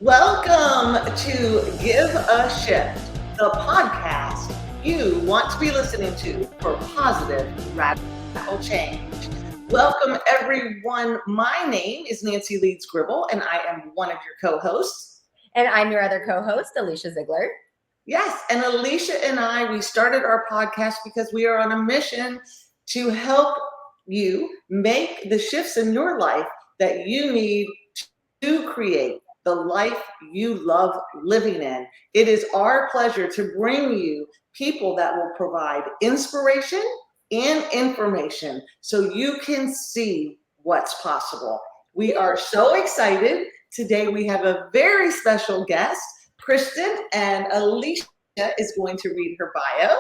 Welcome to Give a Shift, the podcast you want to be listening to for positive, radical change. Welcome, everyone. My name is Nancy Leeds Gribble, and I am one of your co-hosts. And I'm your other co-host, Alicia Ziegler. Yes, and Alicia and I, we started our podcast because we are on a mission to help you make the shifts in your life that you need to create the life you love living in. It is our pleasure to bring you people that will provide inspiration and information so you can see what's possible. We are so excited. Today we have a very special guest, Kristin, and Alicia is going to read her bio.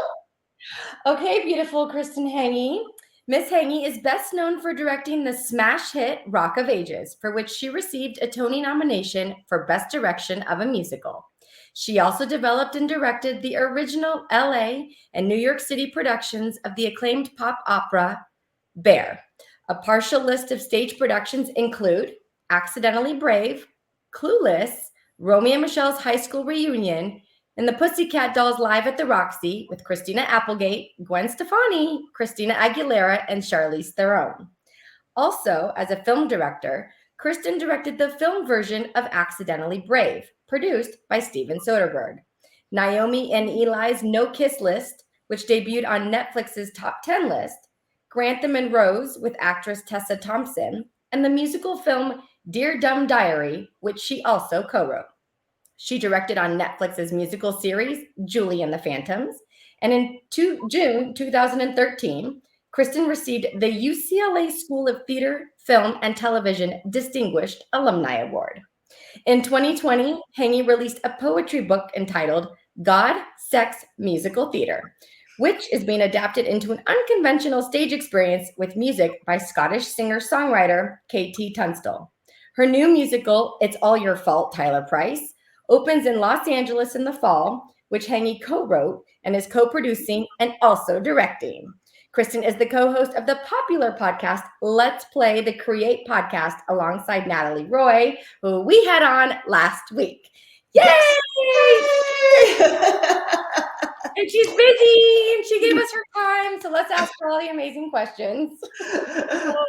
Okay, beautiful Kristin Hanggi. Miss Hanggi is best known for directing the smash hit Rock of Ages, for which she received a Tony nomination for Best Direction of a Musical. She also developed and directed the original LA and New York City productions of the acclaimed pop opera Bear. A partial list of stage productions include Accidentally Brave, Clueless, Romeo and Michelle's High School Reunion, and the Pussycat Dolls Live at the Roxy with Christina Applegate, Gwen Stefani, Christina Aguilera, and Charlize Theron. Also, as a film director, Kristin directed the film version of Accidentally Brave, produced by Steven Soderbergh, Naomi and Eli's No Kiss List, which debuted on Netflix's Top 10 list, Grantham and Rose with actress Tessa Thompson, and the musical film Dear Dumb Diary, which she also co-wrote. She directed on Netflix's musical series, Julie and the Phantoms. And in June 2013, Kristin received the UCLA School of Theater, Film, and Television Distinguished Alumni Award. In 2020, Hanggi released a poetry book entitled God, Sex, Musical Theater, which is being adapted into an unconventional stage experience with music by Scottish singer-songwriter KT Tunstall. Her new musical, It's All Your Fault, Tyler Price, opens in Los Angeles in the fall, which Hanggi co-wrote and is co-producing and also directing. Kristin is the co-host of the popular podcast, Let's Play the Create podcast, alongside Natalie Roy, who we had on last week. Yay! And she's busy, and she gave us her time, so let's ask her all the amazing questions.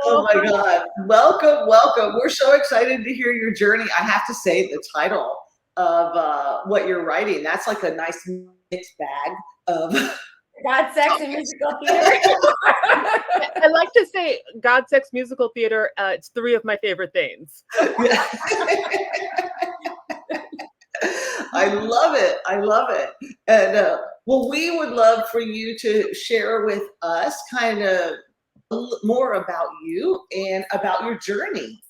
Oh my God. Welcome. We're so excited to hear your journey. I have to say the title of what you're writing, that's like a nice mixed bag of God, Sex, and Musical Theater. I like to say God, Sex, Musical Theater. It's three of my favorite things. I love it. And well, we would love for you to share with us kind of more about you and about your journey.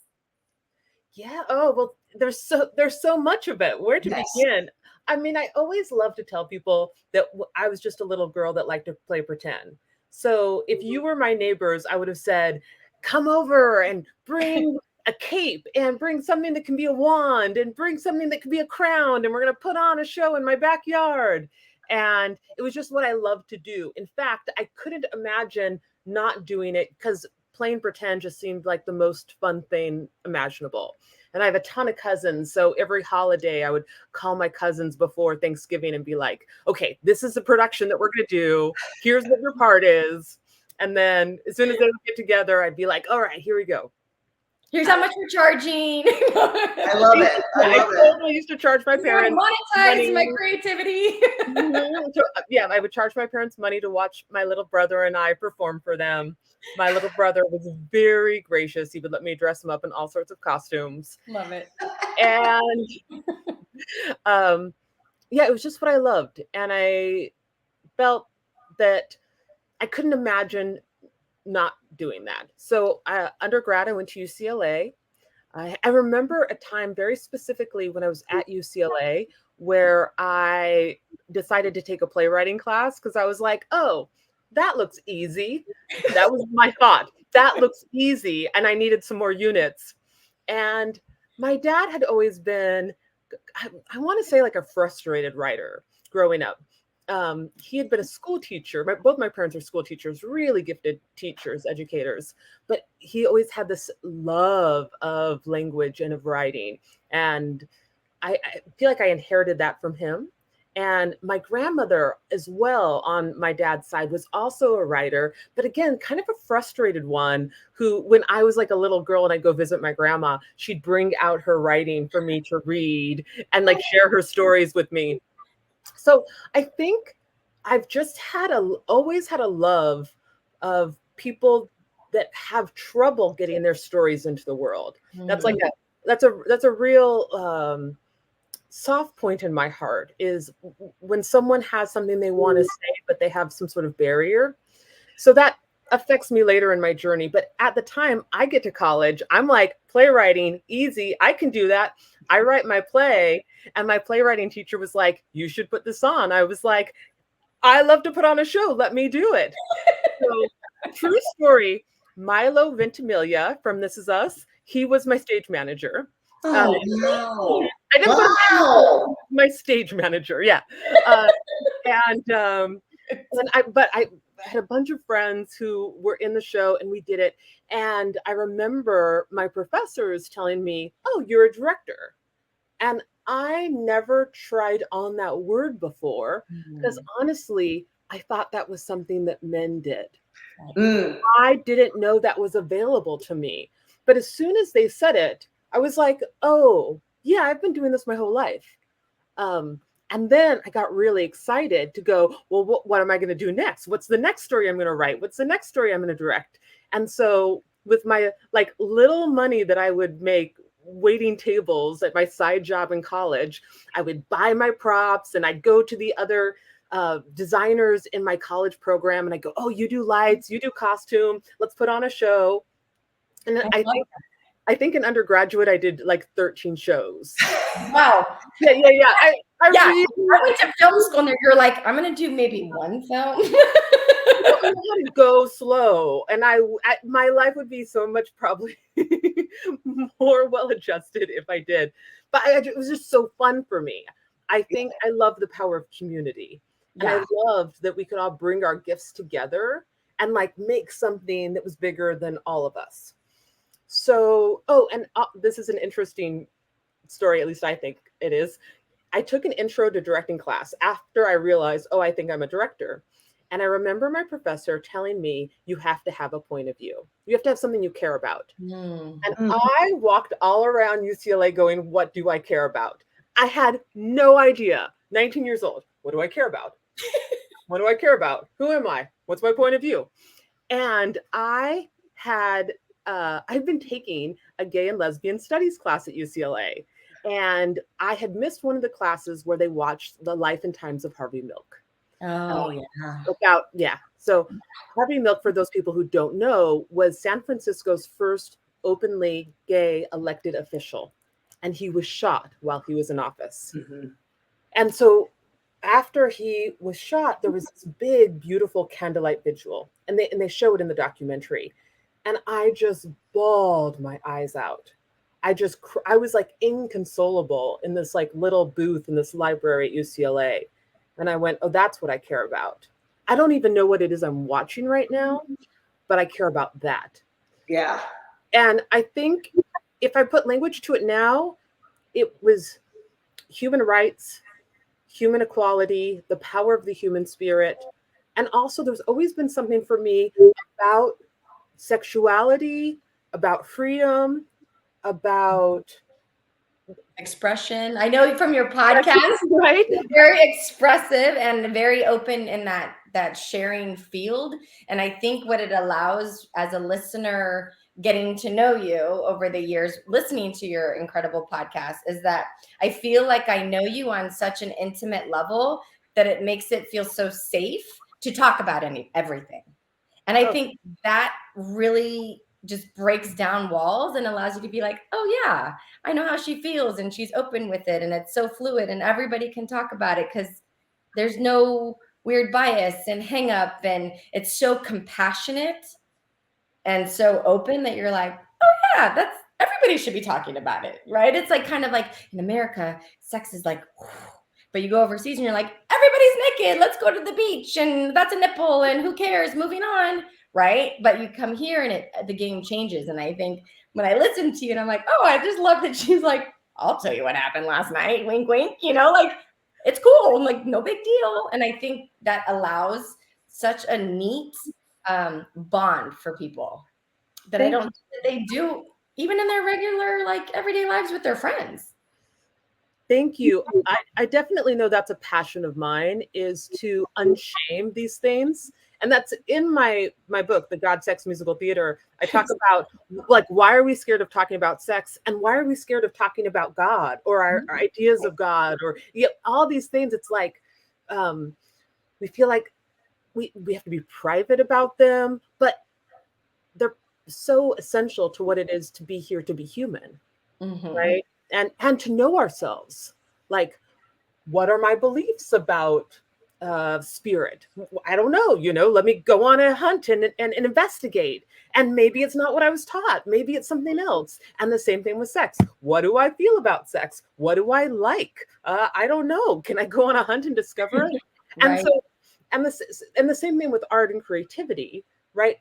Yeah. Oh, well, there's so much of it. Where to begin? I mean, I always love to tell people that I was just a little girl that liked to play pretend. So if you were my neighbors, I would have said, come over and bring a cape and bring something that can be a wand and bring something that can be a crown. And we're going to put on a show in my backyard. And it was just what I loved to do. In fact, I couldn't imagine not doing it because playing pretend just seemed like the most fun thing imaginable. And I have a ton of cousins. So every holiday I would call my cousins before Thanksgiving and be like, okay, this is the production that we're going to do. Here's what your part is. And then as soon as they would get together, I'd be like, all right, here we go. Here's how much we're charging. I love it. I used to charge my parents monetize my creativity. Yeah, I would charge my parents money to watch my little brother and I perform for them. My little brother was very gracious. He would let me dress him up in all sorts of costumes. Love it. And yeah, it was just what I loved. And I felt that I couldn't imagine not doing that. So undergrad, I went to UCLA. I remember a time very specifically when I was at UCLA where I decided to take a playwriting class because I was like, oh, that looks easy. That was my thought. That looks easy. And I needed some more units. And my dad had always been, I want to say like a frustrated writer growing up. He had been a school teacher. Both my parents are school teachers, really gifted teachers, educators. But he always had this love of language and of writing. And I feel like I inherited that from him. And my grandmother as well on my dad's side was also a writer, but again, kind of a frustrated one who, when I was like a little girl and I'd go visit my grandma, she'd bring out her writing for me to read and like share her stories with me. So I think I've just always had a love of people that have trouble getting their stories into the world. That's like that's a real soft point in my heart is when someone has something they want to say, but they have some sort of barrier. So that affects me later in my journey. But at the time I get to college, I'm like, playwriting, easy. I can do that. I write my play. And my playwriting teacher was like, you should put this on. I was like, I love to put on a show. Let me do it. So, true story, Milo Ventimiglia from This Is Us, he was my stage manager. Oh, wow. I didn't Wow. my stage manager, yeah. But I had a bunch of friends who were in the show and we did it. And I remember my professors telling me, oh, you're a director. And I never tried on that word before because honestly, I thought that was something that men did. I didn't know that was available to me. But as soon as they said it, I was like, oh, yeah, I've been doing this my whole life. And then I got really excited to go, well, what am I going to do next? What's the next story I'm going to write? What's the next story I'm going to direct? And so with my like little money that I would make waiting tables at my side job in college, I would buy my props and I'd go to the other designers in my college program and I go, oh, you do lights, you do costume, let's put on a show. And I think in undergraduate, I did like 13 shows. Wow. Yeah. I went to film school and you're like, I'm going to do maybe one film. I had to go slow. And my life would be so much probably more well-adjusted if I did. But it was just so fun for me. I think I love the power of community. And I loved that we could all bring our gifts together and like make something that was bigger than all of us. So, this is an interesting story, at least I think it is. I took an intro to directing class after I realized, I think I'm a director. And I remember my professor telling me, you have to have a point of view. You have to have something you care about. And I walked all around UCLA going, what do I care about? I had no idea. 19 years old. What do I care about? What do I care about? Who am I? What's my point of view? And I had I'd been taking a gay and lesbian studies class at UCLA, and I had missed one of the classes where they watched the life and times of Harvey Milk. So Harvey Milk, for those people who don't know, was San Francisco's first openly gay elected official, and he was shot while he was in office. And so after he was shot, there was this big, beautiful candlelight vigil, and they show it in the documentary. And I just bawled my eyes out. I was like inconsolable in this like little booth in this library at UCLA. And I went, oh, that's what I care about. I don't even know what it is I'm watching right now, but I care about that. Yeah. And I think if I put language to it now, it was human rights, human equality, the power of the human spirit. And also there's always been something for me about sexuality, about freedom, about expression. I know from your podcast, right? Very expressive and very open in that sharing field. And I think what it allows as a listener getting to know you over the years, listening to your incredible podcast, is that I feel like I know you on such an intimate level that it makes it feel so safe to talk about everything. And I think that really just breaks down walls and allows you to be like, oh yeah, I know how she feels and she's open with it and it's so fluid and everybody can talk about it because there's no weird bias and hang up, and it's so compassionate and so open that you're like, oh yeah, that's everybody should be talking about it, right? It's like kind of like in America, sex is like, but you go overseas and you're like, everybody's naked, let's go to the beach and that's a nipple and who cares, moving on, right? But you come here and the game changes. And I think when I listen to you and I'm like, oh, I just love that she's like, I'll tell you what happened last night. Wink, wink. Like it's cool. Like no big deal. And I think that allows such a neat bond for people that I don't think that they do even in their regular, like everyday lives with their friends. Thank you. I definitely know that's a passion of mine, is to unshame these things. And that's in my book, The God, Sex, Musical Theater. I talk about like, why are we scared of talking about sex? And why are we scared of talking about God or our ideas of God or all these things? It's like, we feel like we have to be private about them, but they're so essential to what it is to be here, to be human, right? And to know ourselves. Like, what are my beliefs about spirit? I don't know, let me go on a hunt and investigate. And maybe it's not what I was taught. Maybe it's something else. And the same thing with sex. What do I feel about sex? What do I like? I don't know. Can I go on a hunt and discover it? Right. And so, and the same thing with art and creativity, right?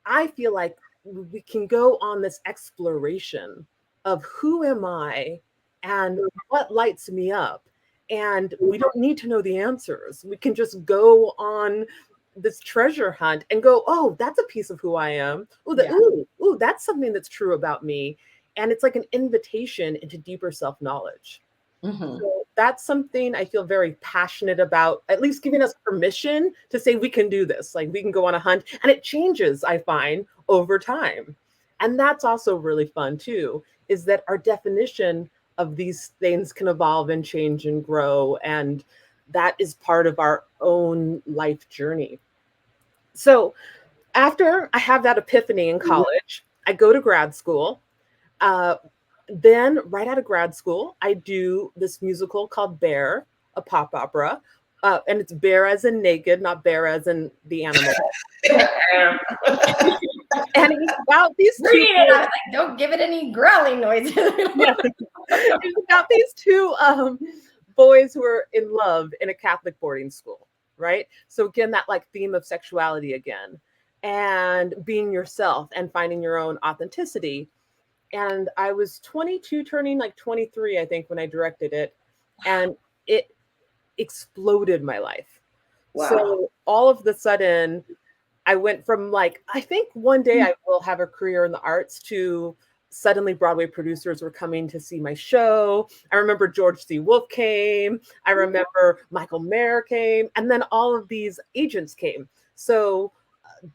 I feel like we can go on this exploration of who am I and what lights me up. And we don't need to know the answers. We can just go on this treasure hunt and go, oh, that's a piece of who I am. Ooh, that's something that's true about me. And it's like an invitation into deeper self-knowledge. So that's something I feel very passionate about, at least giving us permission to say we can do this. Like we can go on a hunt, and it changes, I find, over time. And that's also really fun too, is that our definition of these things can evolve and change and grow. And that is part of our own life journey. So after I have that epiphany in college, I go to grad school. Then right out of grad school, I do this musical called Bear, a pop opera. And it's bear as in naked, not bear as in the animal. And it's about these two. Don't give it any growling noises. It's about these two boys who are in love in a Catholic boarding school, right? So again, that like theme of sexuality again, and being yourself and finding your own authenticity. And I was 22, turning like 23, I think, when I directed it. And it exploded my life. Wow. So all of the sudden, I went from like, I think one day I will have a career in the arts, to suddenly Broadway producers were coming to see my show. I remember George C. Wolfe came. I remember Michael Mayer came. And then all of these agents came. So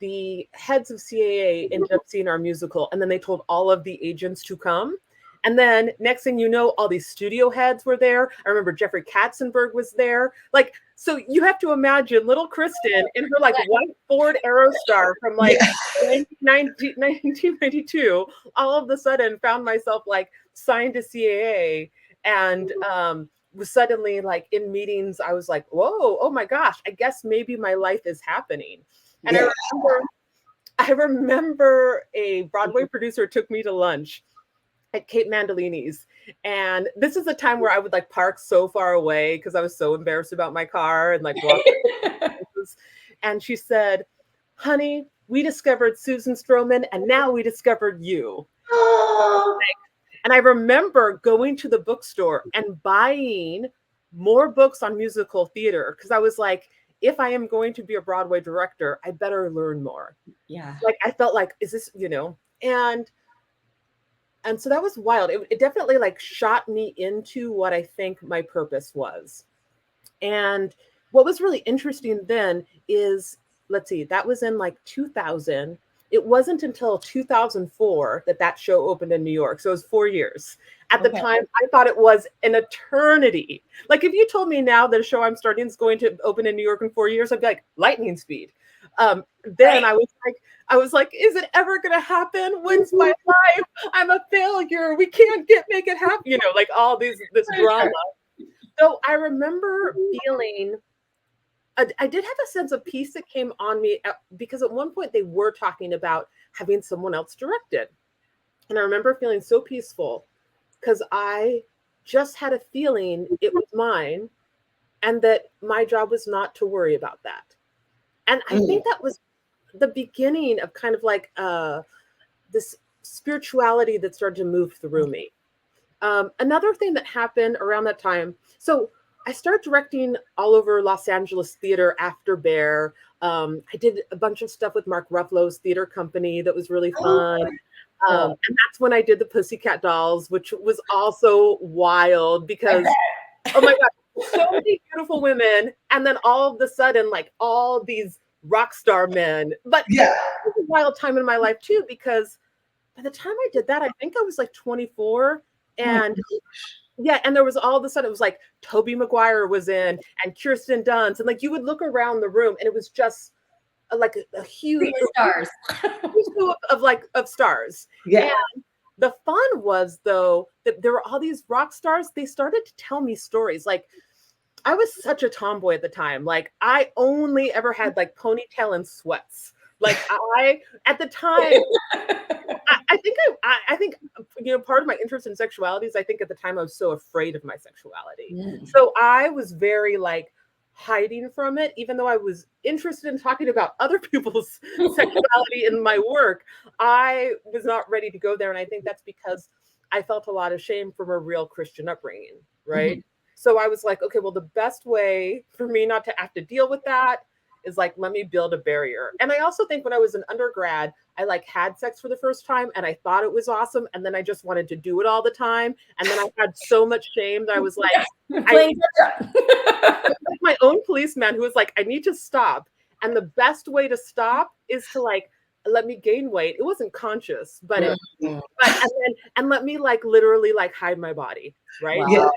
the heads of CAA ended up seeing our musical, and then they told all of the agents to come. And then next thing you know, all these studio heads were there. I remember Jeffrey Katzenberg was there. Like, so you have to imagine little Kristin in her like white Ford Aerostar from like 1992, all of a sudden found myself like signed to CAA, and was suddenly like in meetings. I was like, whoa, oh my gosh, I guess maybe my life is happening. And I remember a Broadway producer took me to lunch at Kate Mandolini's. And this is a time where I would like park so far away because I was so embarrassed about my car and like walk. And she said, honey, we discovered Susan Stroman, and now we discovered you. And I remember going to the bookstore and buying more books on musical theater, because I was like, if I am going to be a Broadway director, I better learn more. Yeah. Like I felt like, is this, and so that was wild. It definitely like shot me into what I think my purpose was. And what was really interesting then is, let's see, that was in like 2000. It wasn't until 2004 that show opened in New York. So it was 4 years. At the time, I thought it was an eternity. Like if you told me now that a show I'm starting is going to open in New York in 4 years, I'd be like, lightning speed. Then I was like, is it ever going to happen? When's my life? I'm a failure. We can't make it happen. Like all this drama. So I remember feeling, I did have a sense of peace that came on me because at one point they were talking about having someone else direct it. And I remember feeling so peaceful because I just had a feeling it was mine and that my job was not to worry about that. And I think that was the beginning of kind of like this spirituality that started to move through me. Another thing that happened around that time, so I started directing all over Los Angeles theater after Bear. I did a bunch of stuff with Mark Ruffalo's theater company that was really fun. And that's when I did the Pussycat Dolls, which was also wild because, oh my God, so many beautiful women. And then all of a sudden, like all these rock star men. But Yeah. it was a wild time in my life too, because by the time I did that, I think I was like 24. And yeah, and there was all of a sudden, it was like Tobey Maguire was in and Kirsten Dunst. And like you would look around the room and it was just like a huge stars of stars. Yeah. And the fun was, though, that there were all these rock stars. They started to tell me stories. Like, I was such a tomboy at the time. Like, I only ever had like ponytail and sweats. Like, at the time, I think, you know, part of my interest in sexuality is I think at the time I was so afraid of my sexuality. So I was very like hiding from it, even though I was interested in talking about other people's sexuality in my work. I was not ready to go there. And I think that's because I felt a lot of shame from a real Christian upbringing, right? So I was like, okay, well, the best way for me not to have to deal with that is like, let me build a barrier. And I also think when I was an undergrad, I like had sex for the first time and I thought it was awesome. And then I just wanted to do it all the time. And then I had so much shame that I was like, I was my own policeman who was like, I need to stop. And the best way to stop is to like, let me gain weight. It wasn't conscious, but and let me like literally like hide my body. Right. Yeah.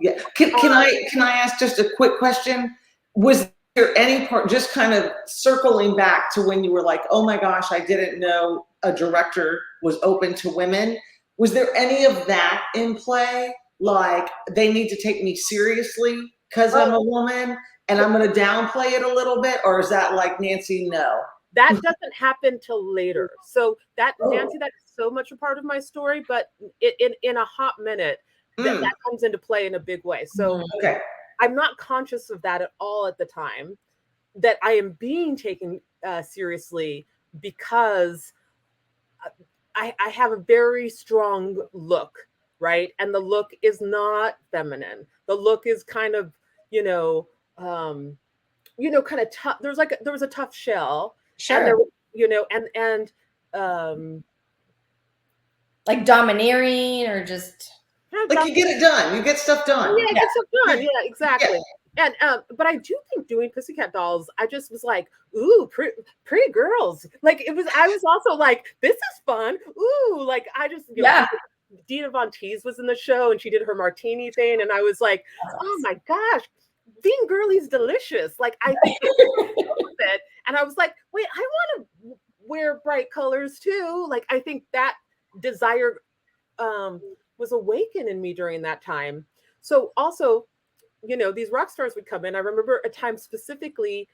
Yeah. Can I ask just a quick question? Was there any part, just kind of circling back to when you were like, oh my gosh, I didn't know a director was open to women. Was there any of that in play? Like, they need to take me seriously because I'm a woman and I'm going to downplay it a little bit? Or is that like, Nancy, no? That doesn't happen till later. So Nancy, that's so much a part of my story, but in a hot minute, that comes into play in a big way. So I'm not conscious of that at all at the time, that I am being taken seriously because I have a very strong look, right? And the look is not feminine. The look is kind of, kind of tough. There was a tough shell. Sure. And like domineering or just like you get it done. You get stuff done. Yeah, get stuff done. Yeah, exactly. Yeah. And but I do think doing Pussycat Dolls, I just was like, ooh, pretty girls. Like I was also like, this is fun. Ooh, like I just Dina Von Teese was in the show and she did her martini thing, and I was like, oh my gosh, being girly is delicious. Like I think it. And I was like, wait, I want to wear bright colors too. Like I think that desire was awakened in me during that time. So also, these rock stars would come in. I remember a time specifically,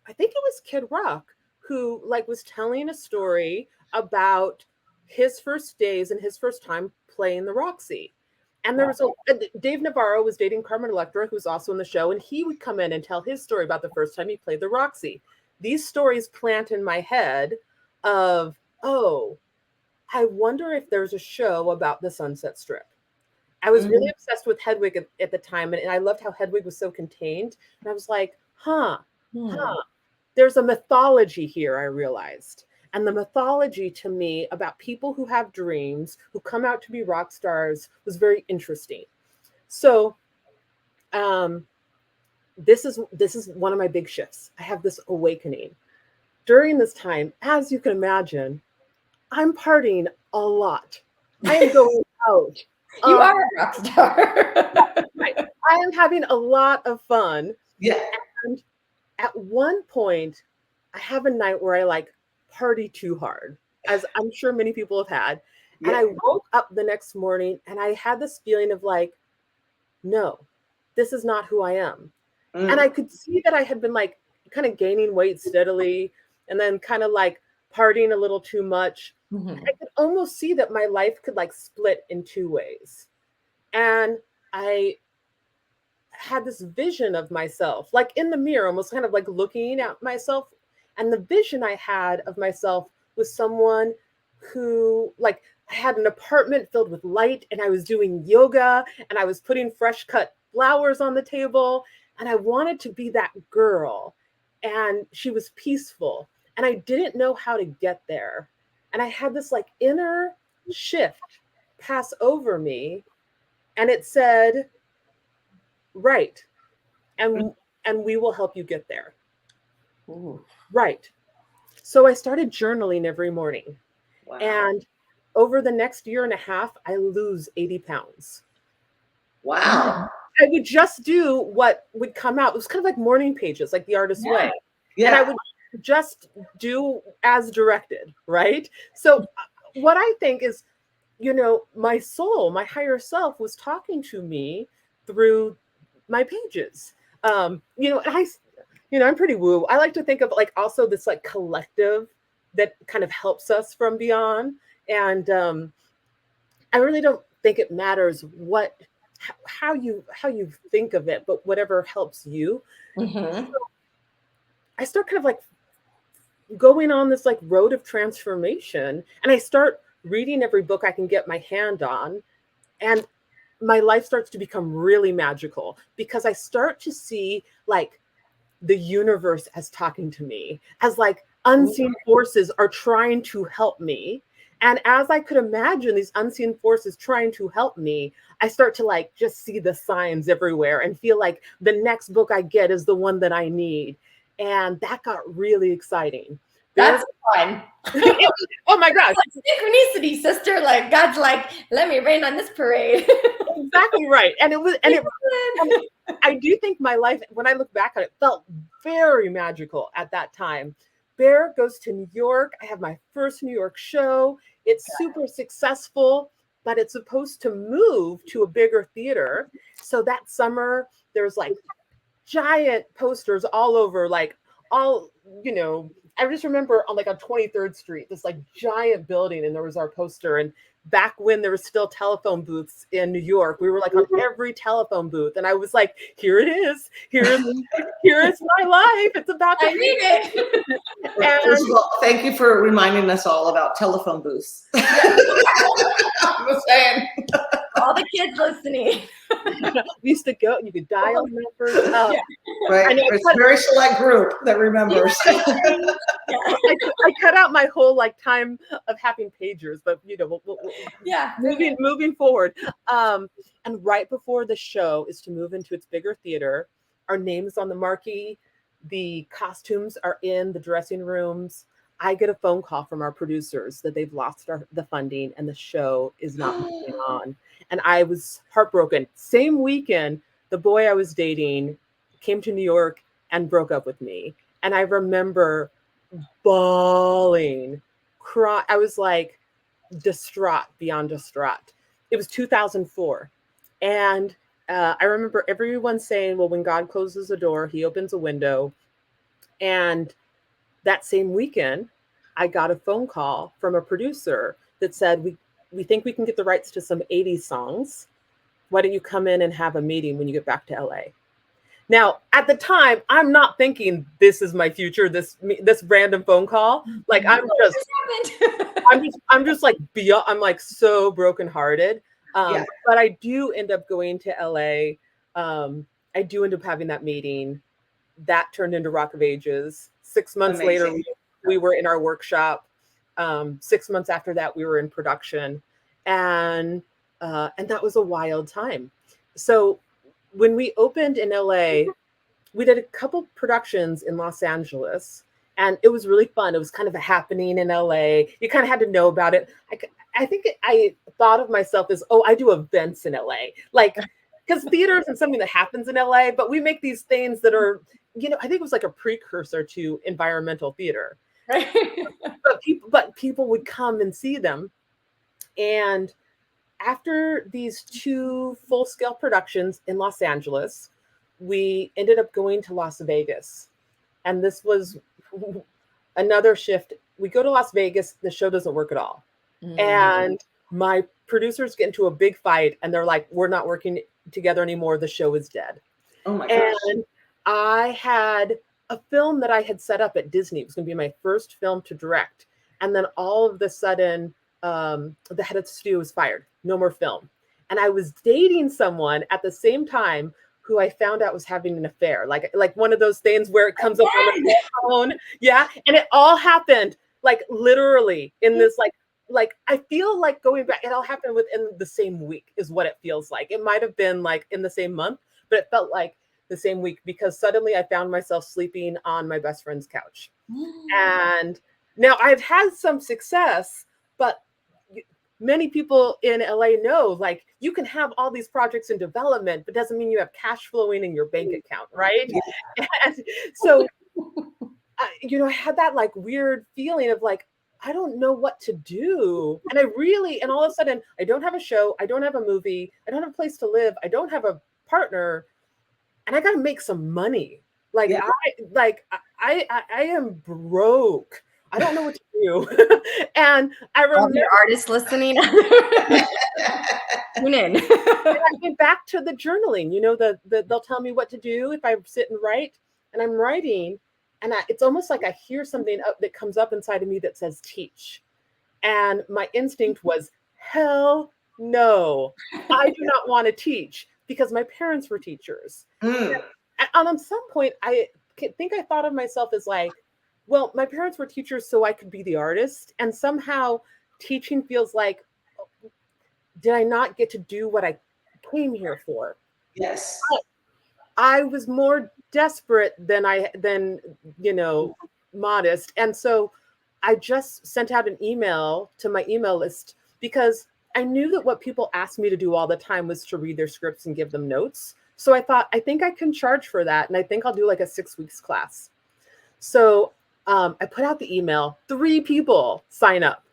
I think it was Kid Rock, who like was telling a story about his first days and his first time playing the Roxy. And there was Dave Navarro was dating Carmen Electra, who's also in the show, and he would come in and tell his story about the first time he played the Roxy. These stories plant in my head of, oh, I wonder if there's a show about the Sunset Strip. I was really obsessed with Hedwig at the time, and I loved how Hedwig was so contained. And I was like, there's a mythology here, I realized. And the mythology to me about people who have dreams, who come out to be rock stars, was very interesting. So this is one of my big shifts. I have this awakening. During this time, as you can imagine, I'm partying a lot. I am going out. You are a rock star. Right. I am having a lot of fun. Yeah. And at one point, I have a night where I like party too hard, as I'm sure many people have had. Yeah. And I woke up the next morning and I had this feeling of like, no, this is not who I am. And I could see that I had been like kind of gaining weight steadily and then kind of like partying a little too much. I could almost see that my life could like split in two ways. And I had this vision of myself, like in the mirror, almost kind of like looking at myself. And the vision I had of myself was someone who like I had an apartment filled with light, and I was doing yoga, and I was putting fresh cut flowers on the table, and I wanted to be that girl. And she was peaceful, and I didn't know how to get there. And I had this like inner shift pass over me, and it said, right, and we will help you get there. Ooh, Right. So I started journaling every morning. wow. And over the next year and a half, I lose 80 pounds. Wow. I would just do what would come out. It was kind of like morning pages, like the artist's way. Yeah. And I would just do as directed, right? So what I think is, my soul, my higher self was talking to me through my pages. And I'm pretty woo. I like to think of like also this like collective that kind of helps us from beyond. And I really don't think it matters how you think of it, but whatever helps you. Mm-hmm. So I start kind of like going on this like road of transformation, and I start reading every book I can get my hand on, and my life starts to become really magical because I start to see like the universe as talking to me, as like unseen forces are trying to help me. And as I could imagine these unseen forces trying to help me, I start to like just see the signs everywhere and feel like the next book I get is the one that I need. And that got really exciting. That's fun. Oh my gosh. Like synchronicity, sister. Like God's like, let me rain on this parade. Exactly right. And I do think my life, when I look back on it, felt very magical at that time. Bear goes to New York. I have my first New York show. It's super successful, but it's supposed to move to a bigger theater. So that summer, there's like giant posters all over, like all, I just remember on 23rd Street, this like giant building, and there was our poster. And back when there was still telephone booths in New York, we were like on every telephone booth. And I was like, here it is. Here is my life. It's about to I need it. First of all, thank you for reminding us all about telephone booths. I'm just saying. All the kids listening. We used to go, you could dial numbers. Right. It's a very select group that remembers. I cut out my whole time of having pagers, but moving forward. And right before the show is to move into its bigger theater, our names on the marquee, the costumes are in the dressing rooms. I get a phone call from our producers that they've lost the funding and the show is not moving on. And I was heartbroken. Same weekend, the boy I was dating came to New York and broke up with me. And I remember bawling, cry. I was like distraught, beyond distraught. It was 2004. And I remember everyone saying, well, when God closes a door, he opens a window. And that same weekend, I got a phone call from a producer that said, we think we can get the rights to some 80s songs. Why don't you come in and have a meeting when you get back to LA? Now, at the time, I'm not thinking this is my future, this random phone call. Like I'm just like beyond, I'm like so brokenhearted. But I do end up going to LA. I do end up having that meeting. That turned into Rock of Ages. 6 months later, we were in our workshop. 6 months after that, we were in production, and that was a wild time. So when we opened in LA, we did a couple productions in Los Angeles, and it was really fun. It was kind of a happening in LA. You kind of had to know about it. I think I thought of myself as, I do events in LA, because theater isn't something that happens in LA, but we make these things that are, I think it was like a precursor to environmental theater. Right. But people would come and see them. And after these 2 full-scale productions in Los Angeles, we ended up going to Las Vegas. And this was another shift. We go to Las Vegas, the show doesn't work at all. And my producers get into a big fight, and they're like, we're not working together anymore. The show is dead. Oh my gosh. And I had a film that I had set up at Disney. It was going to be my first film to direct. And then all of a sudden, the head of the studio was fired. No more film. And I was dating someone at the same time who I found out was having an affair, like one of those things where it comes up on the phone. Yeah. And it all happened like literally in this, like I feel like going back, it all happened within the same week is what it feels like. It might have been like in the same month, but it felt like the same week because suddenly I found myself sleeping on my best friend's couch. And now I've had some success, but many people in LA know, like, you can have all these projects in development, but doesn't mean you have cash flowing in your bank account, right? And so, I had that like weird feeling of like, I don't know what to do. And and all of a sudden, I don't have a show, I don't have a movie, I don't have a place to live, I don't have a partner, and I got to make some money. Like, I am broke. I don't know what to do. And I remember all your artists listening. Tune in. And I get back to the journaling. They'll tell me what to do if I sit and write, and I'm writing, and it's almost like I hear something that comes up inside of me that says teach. And my instinct was, hell no, I do not want to teach because my parents were teachers. And at some point, I think I thought of myself as like, well, my parents were teachers, so I could be the artist. And somehow teaching feels like, did I not get to do what I came here for? Yes. I was more desperate than modest. And so I just sent out an email to my email list because I knew that what people asked me to do all the time was to read their scripts and give them notes. So I thought, I think I can charge for that. And I think I'll do like a 6 weeks class. So I put out the email, 3 people sign up.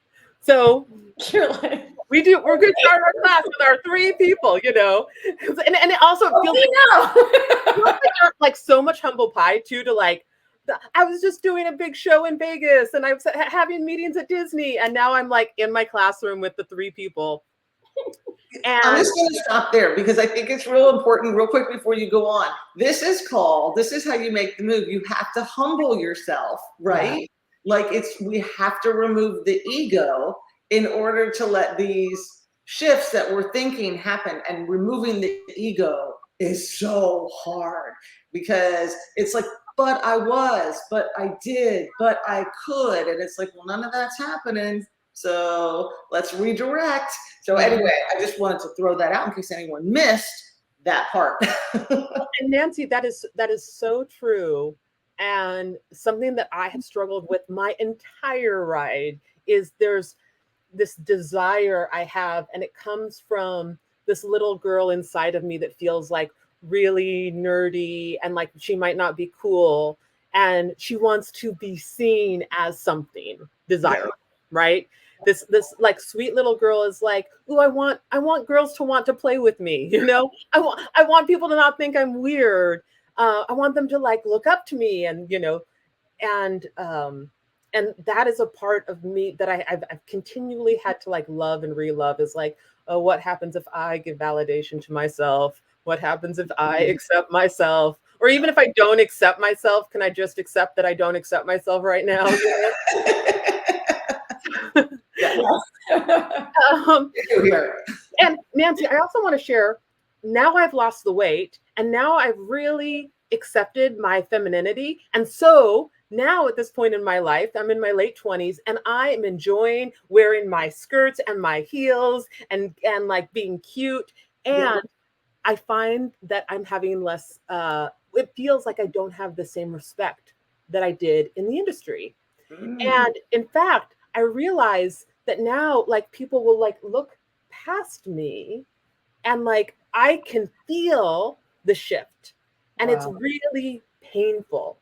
So You're like, we're going to start our class with our 3 people, and it also feels like so much humble pie too, to like, I was just doing a big show in Vegas and I was having meetings at Disney, and now I'm like in my classroom with the 3 people. And I'm just going to stop there because I think it's real important, real quick before you go on. This is how you make the move. You have to humble yourself, right? Yeah. Like we have to remove the ego in order to let these shifts that we're thinking happen. And removing the ego is so hard because it's like, but I did, but I could. And it's like, well, none of that's happening. So let's redirect. So anyway, I just wanted to throw that out in case anyone missed that part. And Nancy, that is so true. And something that I have struggled with my entire ride is there's this desire I have, and it comes from this little girl inside of me that feels like really nerdy and like she might not be cool. And she wants to be seen as something desirable, right? This like sweet little girl is like, oh, I want girls to want to play with me. I want people to not think I'm weird. I want them to like look up to me, and and that is a part of me that I've continually had to like love and re-love, is like, oh, what happens if I give validation to myself? What happens if I accept myself? Or even if I don't accept myself, can I just accept that I don't accept myself right now? And Nancy, I also want to share, now I've lost the weight and now I've really accepted my femininity. And so now at this point in my life, I'm in my late 20s and I am enjoying wearing my skirts and my heels and like being cute. And I find that I'm having less, it feels like I don't have the same respect that I did in the industry. And in fact, I realize that now, like, people will like look past me and like, I can feel the shift, and it's really painful.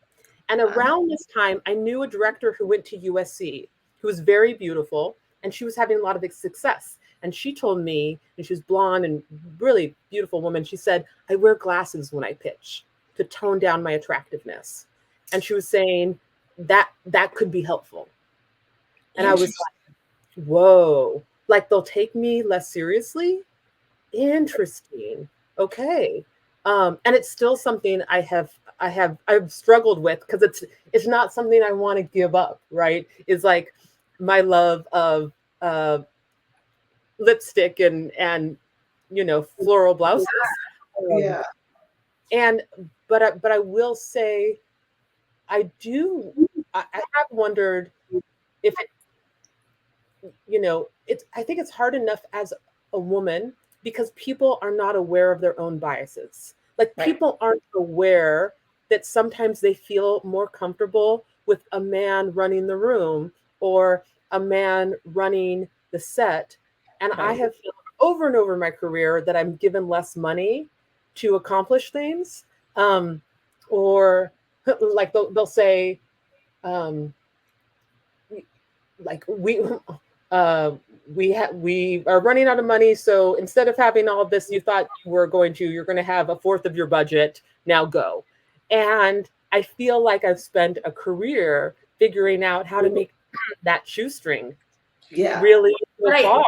And around this time, I knew a director who went to USC, who was very beautiful, and she was having a lot of success. And she told me, and she was blonde and really beautiful woman. She said, I wear glasses when I pitch to tone down my attractiveness. And she was saying that could be helpful. And I was like, whoa, like they'll take me less seriously? Interesting. Okay. And it's still something I've struggled with, because it's not something I want to give up, right? It's like my love of lipstick and floral blouses. Yeah. And but I will say I have wondered if I think it's hard enough as a woman because people are not aware of their own biases. Like Right. people aren't aware that sometimes they feel more comfortable with a man running the room or a man running the set. And I Right. have found over and over in my career that I'm given less money to accomplish things. Or like they'll say, um, like uh we are running out of money, so instead of having all of this you thought you're going to have a fourth of your budget, now go. And I feel like I've spent a career figuring out how to make that shoestring Yeah. really go Right. far.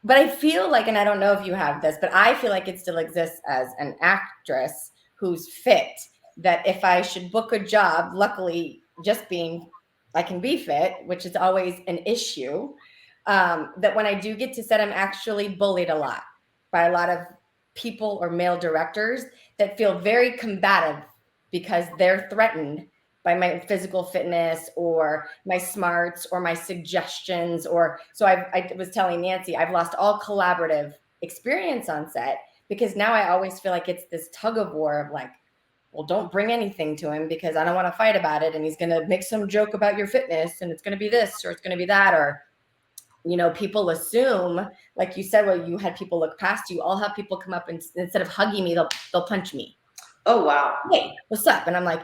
But I feel like, and I don't know if you have this, but I feel like it still exists as an actress who's fit, that if I should book a job, luckily just being, I can be fit, which is always an issue, that when I do get to set, I'm actually bullied a lot by a lot of people or male directors that feel very combative because they're threatened by my physical fitness or my smarts or my suggestions. Or so I was telling Nancy, I've lost all collaborative experience on set because now I always feel like it's this tug of war of like, well, don't bring anything to him because I don't want to fight about it. And he's going to make some joke about your fitness and it's going to be this or it's going to be that. Or, people assume, like you said, well, you had people look past you. I'll have people come up and instead of hugging me, they'll punch me. Oh, wow. Hey, what's up? And I'm like,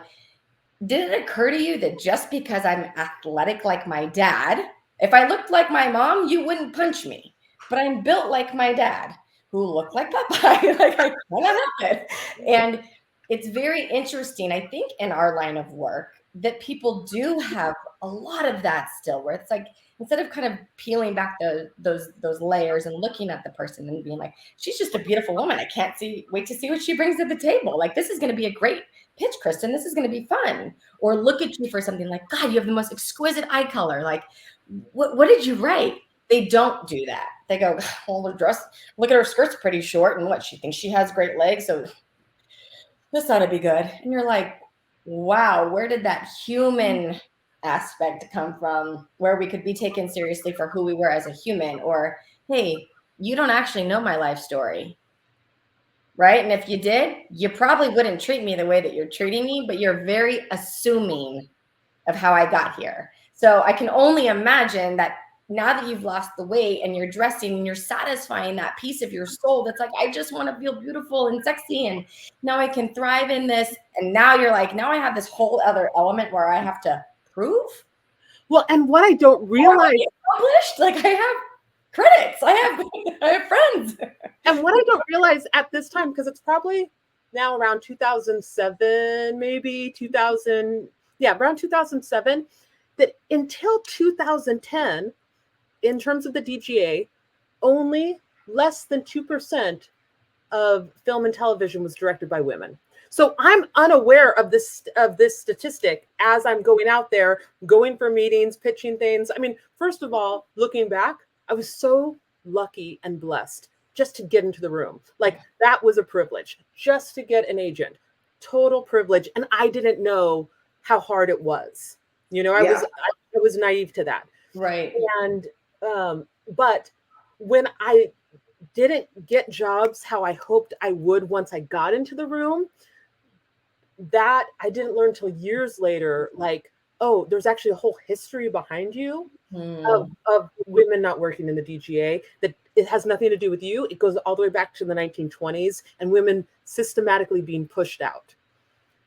did it occur to you that just because I'm athletic like my dad, if I looked like my mom, you wouldn't punch me? But I'm built like my dad, who looked like Popeye. Like I kind of have it. And it's very interesting, I think, in our line of work that people do have a lot of that still, where it's like instead of kind of peeling back those layers and looking at the person and being like, she's just a beautiful woman. I can't wait to see what she brings to the table. Like this is going to be a great pitch, Kristin. This is going to be fun. Or look at you for something like, God, you have the most exquisite eye color. Like, what did you write? They don't do that. They go, well, the dress, look at her skirt's pretty short, and what, she thinks she has great legs, so this ought to be good. And you're like, wow, where did that human aspect come from, where we could be taken seriously for who we were as a human? Or, hey, you don't actually know my life story. Right? And if you did, you probably wouldn't treat me the way that you're treating me, but you're very assuming of how I got here. So I can only imagine that now that you've lost the weight and you're dressing and you're satisfying that piece of your soul that's like, I just want to feel beautiful and sexy. And now I can thrive in this. And now you're like, now I have this whole other element where I have to prove. Well, and what I don't realize, published, like I have critics, I have friends. and what I don't realize at this time, because it's probably now around 2007, maybe 2000, around 2007, that until 2010, in terms of the DGA, only less than 2% of film and television was directed by women. So I'm unaware of this statistic as I'm going out there, going for meetings, pitching things. I mean, first of all, looking back, I was so lucky and blessed just to get into the room. Like that was a privilege, just to get an agent, total privilege. And I didn't know how hard it was. I was naive to that. Right. And, but when I didn't get jobs how I hoped I would once I got into the room, that I didn't learn till years later, like, oh, there's actually a whole history behind you of women not working in the DGA, that it has nothing to do with you. It goes all the way back to the 1920s and women systematically being pushed out.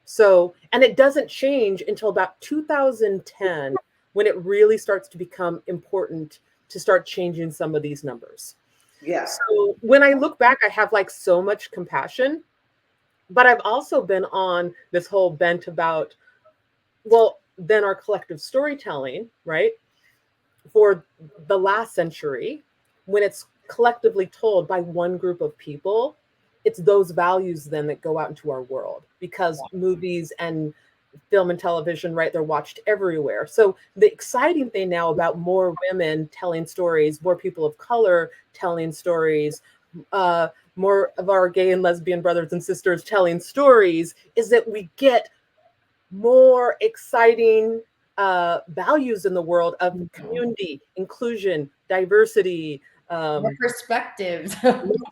So, and it doesn't change until about 2010 when it really starts to become important to start changing some of these numbers. Yeah. So when I look back, I have like so much compassion, but I've also been on this whole bent about, well, then our collective storytelling, right? For the last century, when it's collectively told by one group of people, it's those values then that go out into our world, because movies and film and television, right? They're watched everywhere. So the exciting thing now about more women telling stories, more people of color telling stories, more of our gay and lesbian brothers and sisters telling stories, is that we get more exciting values in the world of community, inclusion, diversity, More perspectives.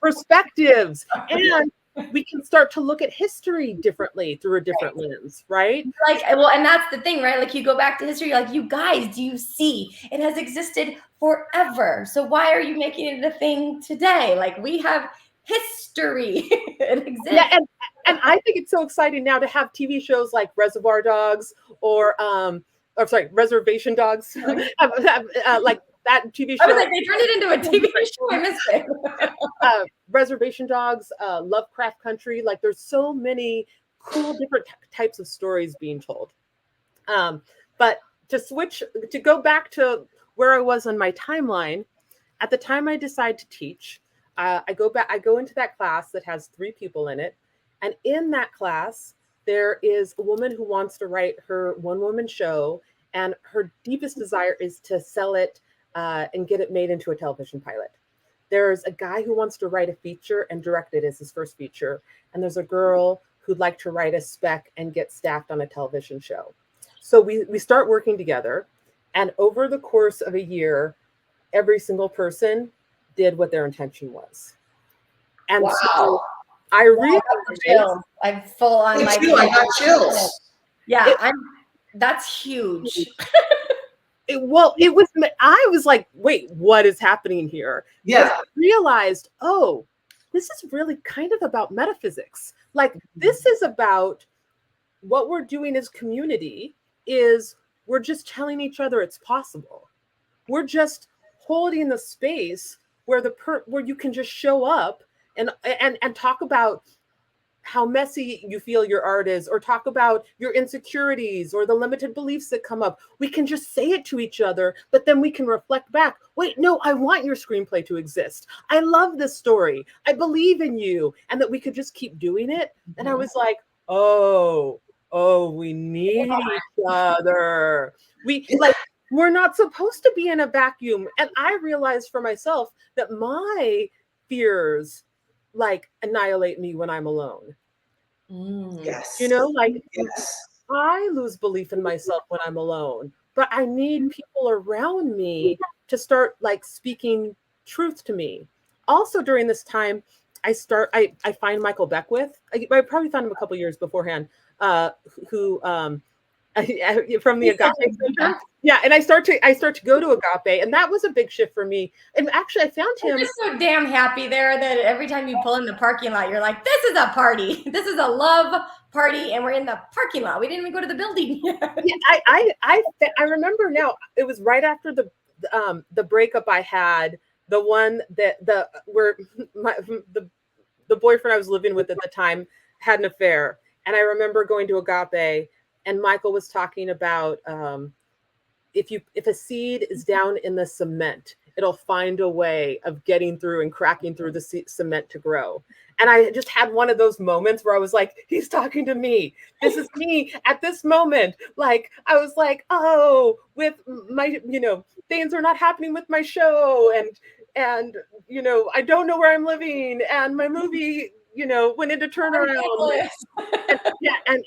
perspectives, and we can start to look at history differently through a different lens, right? Like, well, and that's the thing, right? Like, you go back to history, you're like, you guys, do you see? It has existed forever. So why are you making it a thing today? Like, we have history. It exists. Yeah, and I think it's so exciting now to have TV shows like Reservoir Dogs or Reservation Dogs, like that TV show. I was like, they turned it into a TV show. I missed it. Reservation Dogs, Lovecraft Country. Like, there's so many cool different types of stories being told. But to go back to where I was on my timeline, at the time I decide to teach, I go into that class that has 3 people in it. And in that class, there is a woman who wants to write her one-woman show, and her deepest desire is to sell it and get it made into a television pilot. There's a guy who wants to write a feature and direct it as his first feature. And there's a girl who'd like to write a spec and get staffed on a television show. So we start working together. And over the course of a year, every single person did what their intention was. And wow. So I realized, I'm full on. I got chills. Yeah, that's huge. I was like, wait, what is happening here? Yeah. I realized, oh, this is really kind of about metaphysics. Like, this is about what we're doing as community is we're just telling each other it's possible. We're just holding the space where where you can just show up and talk about how messy you feel your art is, or talk about your insecurities or the limited beliefs that come up. We can just say it to each other, but then we can reflect back. Wait, no, I want your screenplay to exist. I love this story. I believe in you. And that we could just keep doing it. And I was like, oh, we need each other. We're not supposed to be in a vacuum. And I realized for myself that my fears annihilate me when I'm alone. Yes. Yes. I lose belief in myself when I'm alone, but I need people around me to start speaking truth to me. Also during this time, I find Michael Beckwith. I probably found him a couple years beforehand, who from the Agape Center. Yeah, and I start to go to Agape, and that was a big shift for me. And actually, I found him. I'm just so damn happy there that every time you pull in the parking lot, you're like, "This is a party. This is a love party, and we're in the parking lot. We didn't even go to the building." Yeah, I remember now. It was right after the breakup I had. The one that the boyfriend I was living with at the time had an affair, and I remember going to Agape. And Michael was talking about if a seed is down in the cement, it'll find a way of getting through and cracking through the cement to grow. And I just had one of those moments where I was like, he's talking to me. This is me at this moment. I was like, oh, with my, things are not happening with my show. And I don't know where I'm living. And my movie, went into turnaround.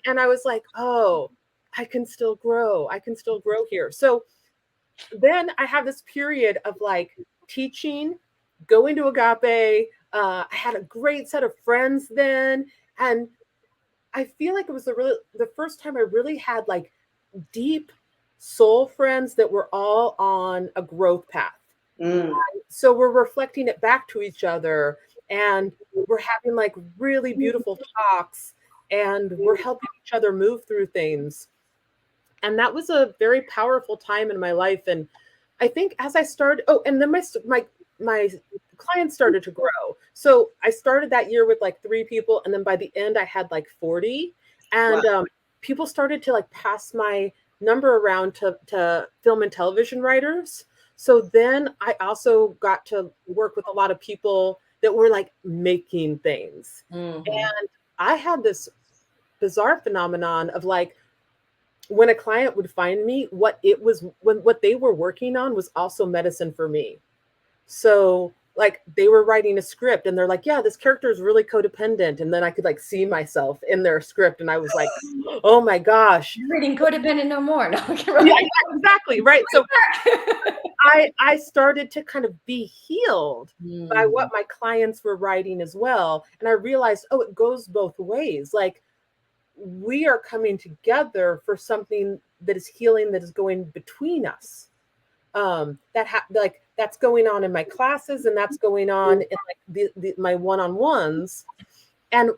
And I was like, oh, I can still grow. I can still grow here. So then I have this period of teaching, going to Agape. I had a great set of friends then. And I feel like it was the first time I really had deep soul friends that were all on a growth path. So we're reflecting it back to each other, and we're having really beautiful talks, and we're helping each other move through things. And that was a very powerful time in my life. And I think as I started, and then my clients started to grow. So I started that year with 3 people, and then by the end I had 40. And wow. People started to pass my number around to film and television writers. So then I also got to work with a lot of people that were making things. Mm-hmm. And I had this bizarre phenomenon of when a client would find me, what they were working on was also medicine for me. So like they were writing a script and they're like, yeah, this character is really codependent. And then I could like see myself in their script. And I was like, oh my gosh. You're reading Codependent No More. No, yeah, exactly. Right. So I started to kind of be healed by what my clients were writing as well. And I realized, oh, it goes both ways. Like we are coming together for something that is healing, that is going between us. Like that's going on in my classes, and that's going on in like my one-on-ones. And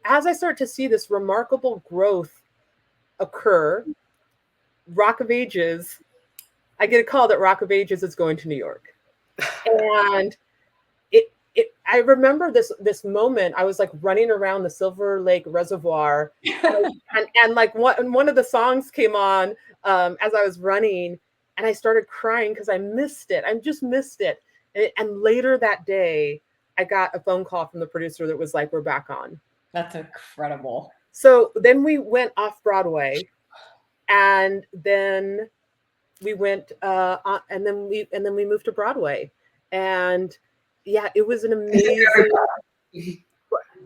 as I start to see this remarkable growth occur, Rock of Ages, I get a call that Rock of Ages is going to New York. And I remember this moment. I was like running around the Silver Lake Reservoir, and like one of the songs came on as I was running, and I started crying because I missed it. I just missed it. And later that day, I got a phone call from the producer that was like, "We're back on." That's incredible. So then we went off Broadway, and then we went and then we moved to Broadway, and yeah, it was an amazing.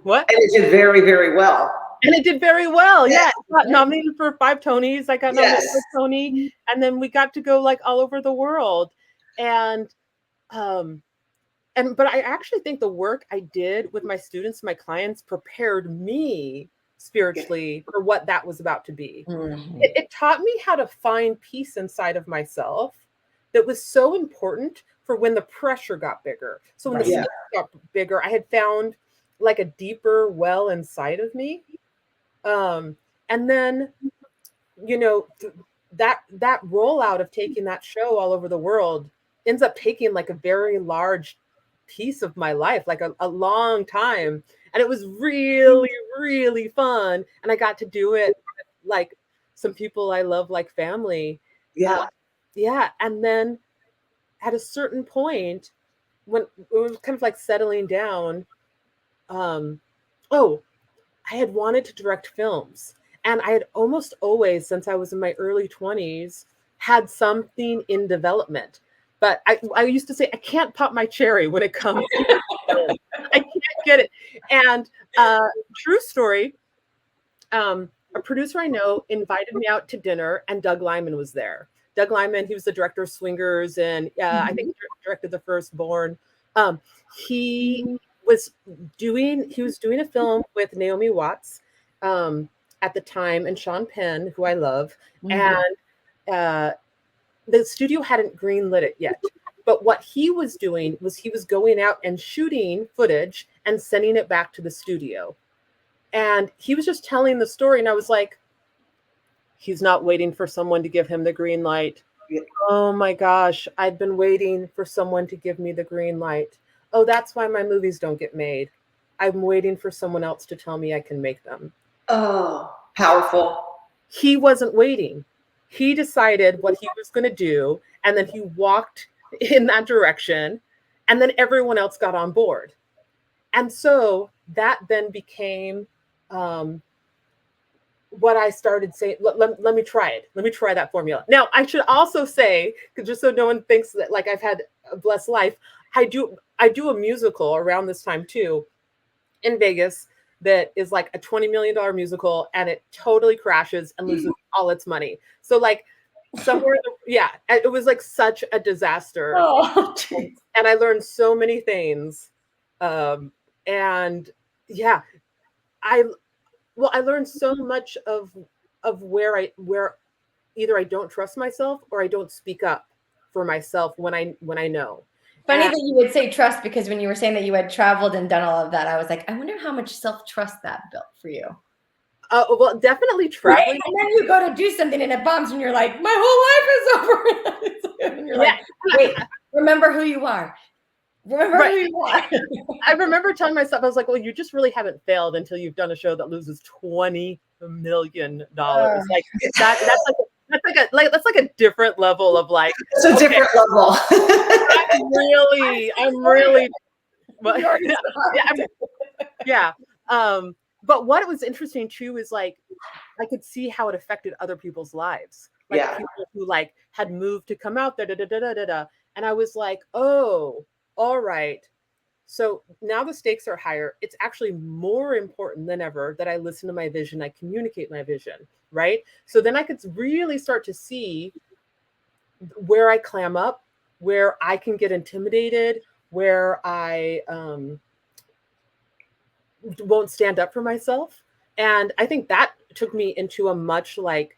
What? And it did very, very well. And it did very well. Yeah, I got nominated for 5 Tonys. I got nominated for Tony, and then we got to go like all over the world, and but I actually think the work I did with my students, my clients, prepared me spiritually for what that was about to be. It taught me how to find peace inside of myself that was so important for when the pressure got bigger. So when the stuff got bigger, I had found like a deeper well inside of me. And then, you know, that rollout of taking that show all over the world ends up taking like a very large piece of my life, like a long time. And it was really, really fun. And I got to do it with like some people I love, like family. Yeah. And then at a certain point, when it was kind of like settling down, I had wanted to direct films. And I had almost always, since I was in my early 20s, had something in development. But I used to say, I can't pop my cherry when it comes to film. I can't get it. And true story, a producer I know invited me out to dinner, and Doug Liman was there. Doug Liman, he was the director of Swingers, and I think he directed The Firstborn. He was doing a film with Naomi Watts at the time, and Sean Penn, who I love. And the studio hadn't greenlit it yet. But what he was doing was he was going out and shooting footage and sending it back to the studio. And he was just telling the story. And I was like, he's not waiting for someone to give him the green light. Oh my gosh, I've been waiting for someone to give me the green light. Oh, that's why my movies don't get made. I'm waiting for someone else to tell me I can make them. Oh, powerful. He wasn't waiting. He decided what he was going to do, and then he walked in that direction, and then everyone else got on board. And so that then became what I started saying. Let me try it. Let me try that formula. Now, I should also say, just so no one thinks that like I've had a blessed life, I do a musical around this time too in Vegas that is like a $20 million musical, and it totally crashes and loses all its money. So like somewhere, it was like such a disaster. Oh, and I learned so many things. And yeah, I learned so much of where either I don't trust myself or I don't speak up for myself when I know. Funny that you would say trust, because when you were saying that you had traveled and done all of that, I was like, I wonder how much self-trust that built for you. Well, definitely traveling. Right? And then you go to do something and it bombs, and you're like, my whole life is over. And you're like, wait, remember who you are. Remember who you are. I remember telling myself, I was like, well, you just really haven't failed until you've done a show that loses $20 million. Like that's like a different level of like. It's a different level. I'm really. But what was interesting too is like I could see how it affected other people's lives. Like people who like had moved to come out, and I was like, oh, all right. So now the stakes are higher. It's actually more important than ever that I listen to my vision, I communicate my vision, right? So then I could really start to see where I clam up, where I can get intimidated, where I won't stand up for myself. And I think that took me into a much like,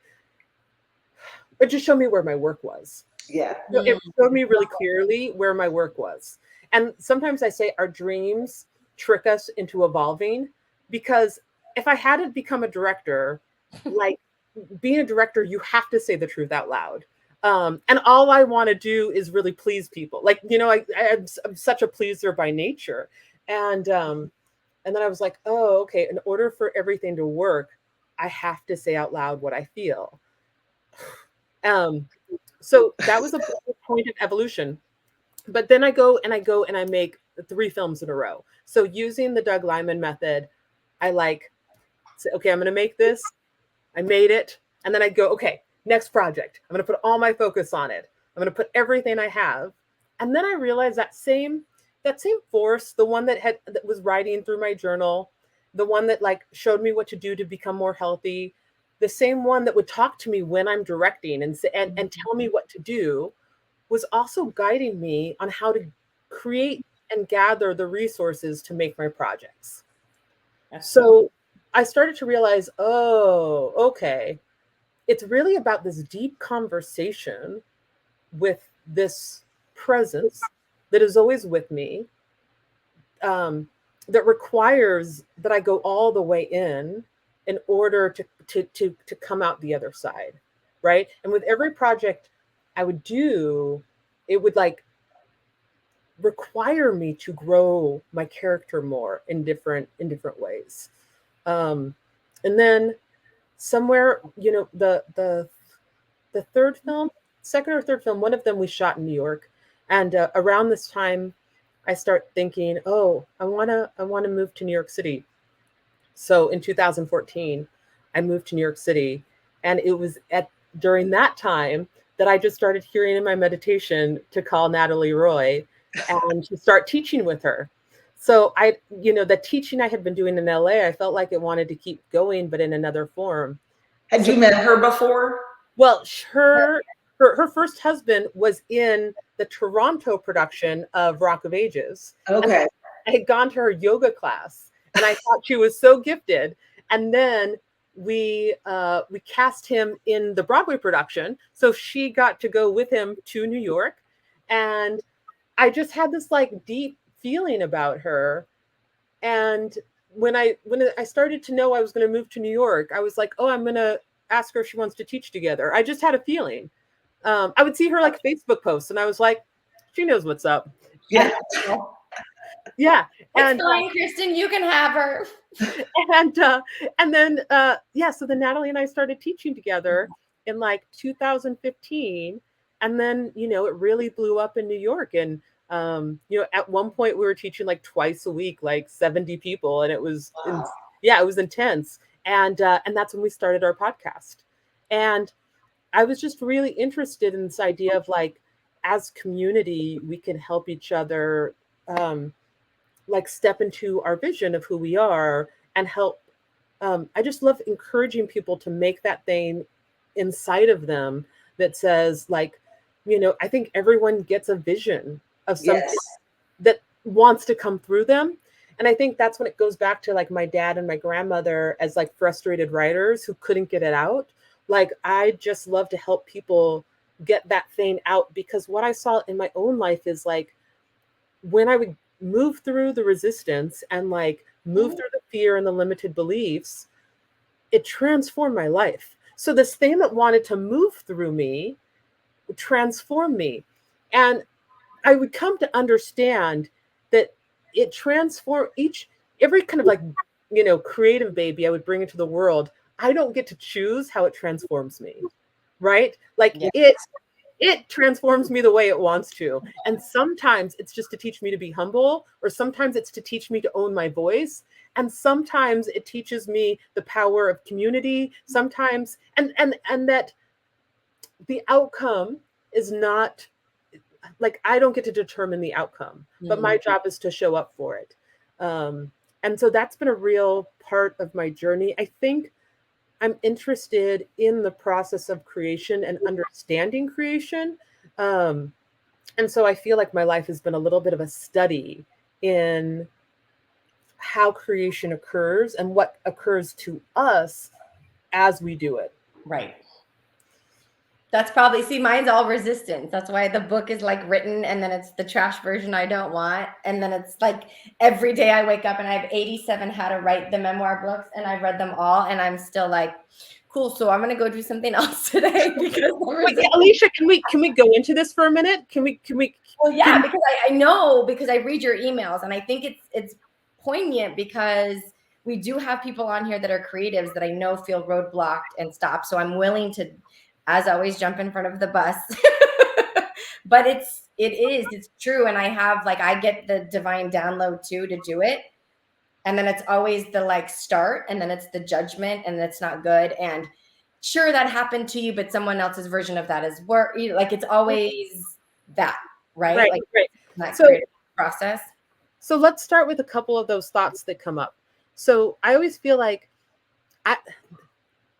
it just showed me where my work was. Yeah. So it showed me really clearly where my work was. And sometimes I say our dreams trick us into evolving, because if I hadn't become a director, like being a director, you have to say the truth out loud. And all I want to do is really please people. Like, you know, I'm such a pleaser by nature. And then I was like, oh, okay, in order for everything to work, I have to say out loud what I feel. So that was a point of evolution. But then I go and I make 3 films in a row. So using the Doug Liman method, I like say, okay, I'm going to make this. I made it. And then I go, okay, next project. I'm going to put all my focus on it. I'm going to put everything I have. And then I realized that same force, the one that was writing through my journal, the one that like showed me what to do to become more healthy, the same one that would talk to me when I'm directing and tell me what to do, was also guiding me on how to create and gather the resources to make my projects. So I started to realize, oh, okay, it's really about this deep conversation with this presence that is always with me, that requires that I go all the way in order to come out the other side, right? And with every project I would do, it would like require me to grow my character more in different ways. And then somewhere, you know, the third film, second or third film, one of them we shot in New York, and around this time, I start thinking, oh, I wanna move to New York City. So in 2014, I moved to New York City, and it was during that time that I just started hearing in my meditation to call Natalie Roy and to start teaching with her. So the teaching I had been doing in LA, I felt like it wanted to keep going, but in another form. Had you met her before? Well, her first husband was in the Toronto production of Rock of Ages. Okay. I had gone to her yoga class, and I thought she was so gifted. And then we cast him in the Broadway production, so she got to go with him to New York, and I just had this like deep feeling about her. And when I started to know I was going to move to New York, I was like, oh, I'm going to ask her if she wants to teach together. I just had a feeling. I would see her like Facebook posts, and I was like, she knows what's up. Yeah. Yeah. It's fine, Kristin, you can have her. And then so then Natalie and I started teaching together in like 2015. And then, you know, it really blew up in New York. And you know, at one point we were teaching like twice a week, like 70 people, and it was it was intense. And that's when we started our podcast. And I was just really interested in this idea of like, as community, we can help each other like step into our vision of who we are and help. I just love encouraging people to make that thing inside of them that says like, you know, I think everyone gets a vision of something that wants to come through them. And I think that's when it goes back to like my dad and my grandmother as like frustrated writers who couldn't get it out. Like, I just love to help people get that thing out, because what I saw in my own life is like, when I would move through the resistance and like move through the fear and the limited beliefs, it transformed my life. So this thing that wanted to move through me would transform me. And I would come to understand that it transformed every kind of like, you know, creative baby I would bring into the world. I don't get to choose how it transforms me, right? Like it transforms me the way it wants to. And sometimes it's just to teach me to be humble, or sometimes it's to teach me to own my voice. And sometimes it teaches me the power of community. Sometimes, and that the outcome is not like, I don't get to determine the outcome, but my job is to show up for it. And so that's been a real part of my journey. I think I'm interested in the process of creation and understanding creation. And so I feel like my life has been a little bit of a study in how creation occurs and what occurs to us as we do it. Right. That's probably, see, mine's all resistance. That's why the book is like written, and then it's the trash version I don't want. And then it's like every day I wake up and I have 87 how to write the memoir books, and I've read them all, and I'm still like, cool. So I'm gonna go do something else today because Wait, Alicia, can we go into this for a minute? Can we? Well, yeah, because I know, because I read your emails, and I think it's poignant because we do have people on here that are creatives that I know feel roadblocked and stopped. So I'm willing to, as always, jump in front of the bus. But it's true. And I get the divine download too to do it. And then it's always the like start, and then it's the judgment, and it's not good. And sure, that happened to you, but someone else's version of that is work. Like, it's always that, right? Like that creative process. So let's start with a couple of those thoughts that come up. So I always feel like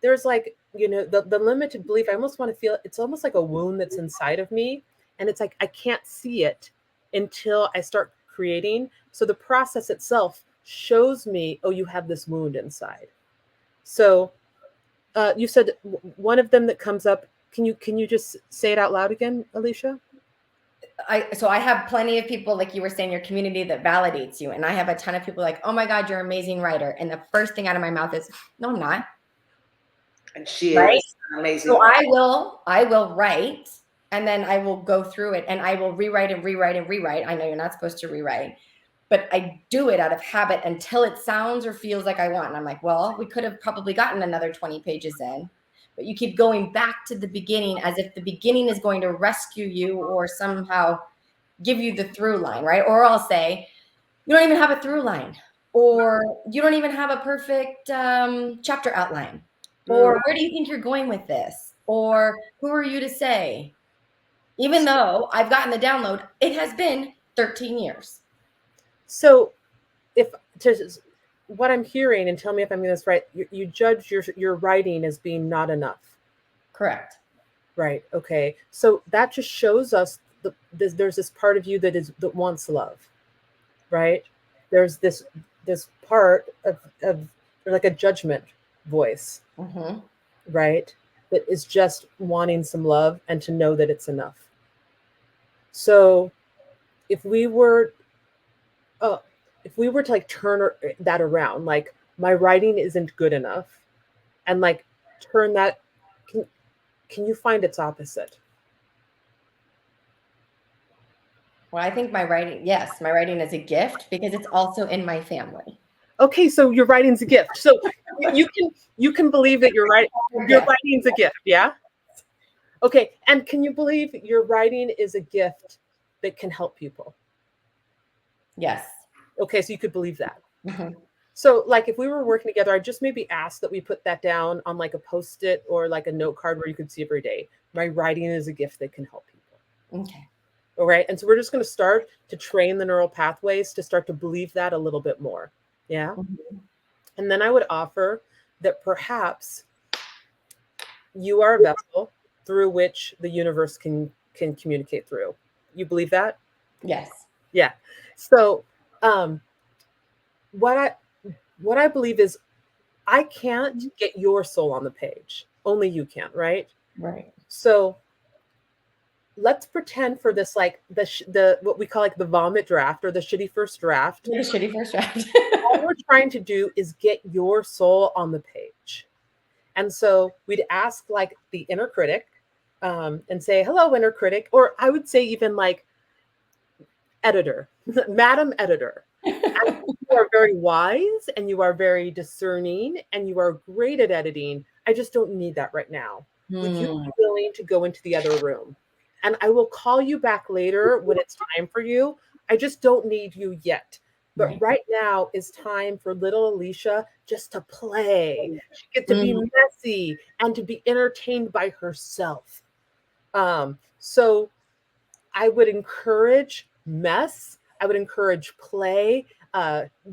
there's like, the limited belief. I almost want to feel it's almost like a wound that's inside of me. And it's like, I can't see it until I start creating. So the process itself shows me, oh, you have this wound inside. So you said one of them that comes up. Can you just say it out loud again, Alicia? So I have plenty of people, like you were saying, your community that validates you. And I have a ton of people like, oh my God, you're an amazing writer. And the first thing out of my mouth is, no, I'm not. And she is amazing. So I will write, and then I will go through it, and I will rewrite and rewrite and rewrite. I know you're not supposed to rewrite, but I do it out of habit until it sounds or feels like I want. And I'm like, well, we could have probably gotten another 20 pages in. But you keep going back to the beginning as if the beginning is going to rescue you or somehow give you the through line, right? Or I'll say, you don't even have a through line, or you don't even have a perfect chapter outline, or where do you think you're going with this? Or who are you to say? Even though I've gotten the download, it has been 13 years. So what I'm hearing, and tell me if I'm getting this right, you judge your writing as being not enough. Correct. Right. Okay. So that just shows us there's this part of you that wants love, right? There's this part of like a judgment voice, right? That is just wanting some love and to know that it's enough. So if we were to like turn that around, like my writing isn't good enough, and like turn that, can you find its opposite? Well, I think my writing is a gift because it's also in my family. Okay, so your writing's a gift. So you can believe that your writing's a gift, yeah? Okay, and can you believe your writing is a gift that can help people? Yes. Okay, so you could believe that. So like if we were working together, I'd just maybe ask that we put that down on like a Post-it or like a note card where you could see every day. My writing is a gift that can help people. Okay. All right, and so we're just going to start to train the neural pathways to start to believe that a little bit more. Yeah. And then I would offer that perhaps you are a vessel through which the universe can communicate through. You believe that? Yes. Yeah. So what I believe is I can't get your soul on the page. Only you can, right? Right. So let's pretend for this, like the what we call like the vomit draft or the shitty first draft. The shitty first draft. All we're trying to do is get your soul on the page. And so we'd ask like the inner critic and say, hello, inner critic. Or I would say even like editor, Madam Editor. And you are very wise and you are very discerning and you are great at editing. I just don't need that right now. Would you be willing to go into the other room? and I will call you back later when it's time for you. I just don't need you yet. But right now is time for little Alicia just to play. She gets to be messy and to be entertained by herself. So I would encourage mess. I would encourage play,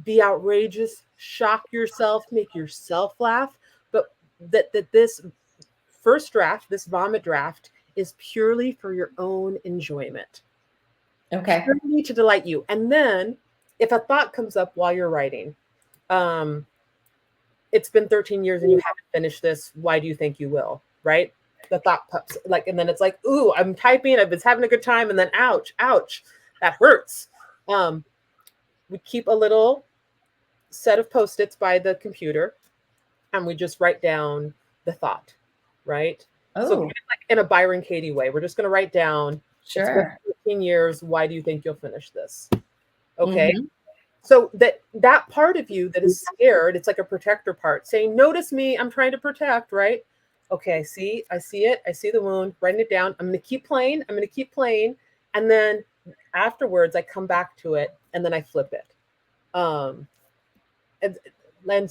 be outrageous, shock yourself, make yourself laugh. But that this first draft, this vomit draft, is purely for your own enjoyment. Okay. Purely to delight you. And then if a thought comes up while you're writing, it's been 13 years and you haven't finished this, why do you think you will? Right? The thought pops like, and then it's like, ooh, I'm typing, I've been having a good time, and then ouch, that hurts. We keep a little set of Post-its by the computer, and we just write down the thought, right? Oh. So like in a Byron Katie way, we're just going to write down, Sure. It's been 15 years, why do you think you'll finish this? Okay. So that part of you that is scared, it's like a protector part saying, notice me, I'm trying to protect, right? Okay, I see it. I see the wound, writing it down. I'm going to keep playing. And then afterwards I come back to it and then I flip it. And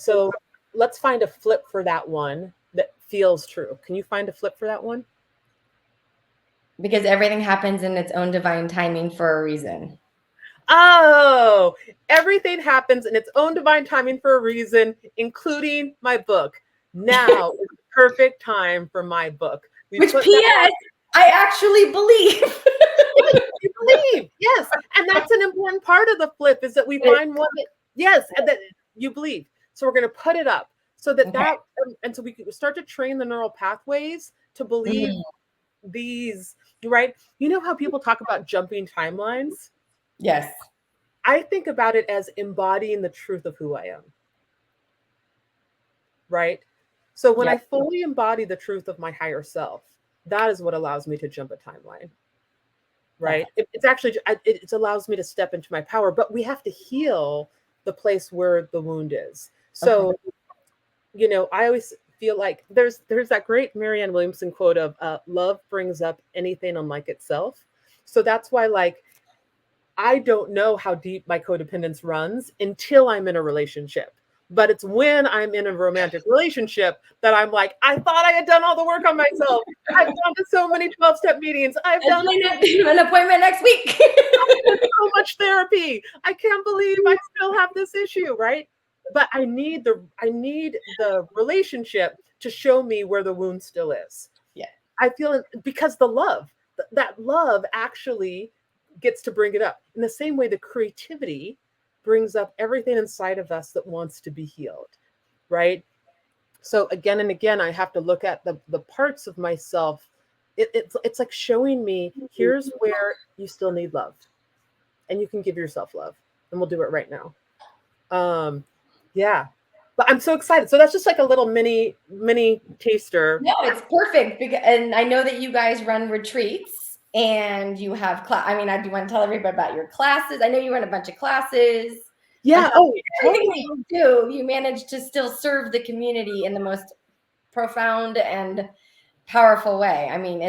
so let's find a flip for that one that feels true. Can you find a flip for that one? Because everything happens in its own divine timing for a reason. Oh, everything happens in its own divine timing for a reason, including my book. Now is the perfect time for my book. Which, P.S., I actually believe. You believe, yes. And that's an important part of the flip is that we find one that, yes, and that you believe. So we're going to put it up so that and so we can start to train the neural pathways to believe these, right? You know how people talk about jumping timelines? Yes. I think about it as embodying the truth of who I am. Right? So when I fully embody the truth of my higher self, that is what allows me to jump a timeline. Right? It's actually, it allows me to step into my power, but we have to heal the place where the wound is. So, you know, I always feel like there's that great Marianne Williamson quote of love brings up anything unlike itself. So that's why, like, I don't know how deep my codependence runs until I'm in a relationship. But it's when I'm in a romantic relationship that I'm like, I thought I had done all the work on myself. I've gone to so many 12-step meetings. I've done an appointment next week. so much therapy. I can't believe I still have this issue, right? But I need the relationship to show me where the wound still is. Yeah. I feel because the love, that love actually gets to bring it up. In the same way the creativity brings up everything inside of us that wants to be healed, right? So again and again, I have to look at the parts of myself. It's like showing me, here's where you still need love. And you can give yourself love. And we'll do it right now. Yeah. But I'm so excited. So that's just like a little mini taster. No, it's perfect. And I know that you guys run retreats and you have I mean, I do want to tell everybody about your classes. I know you run a bunch of classes. Yeah. Everything that you do, you manage to still serve the community in the most profound and powerful way. I mean,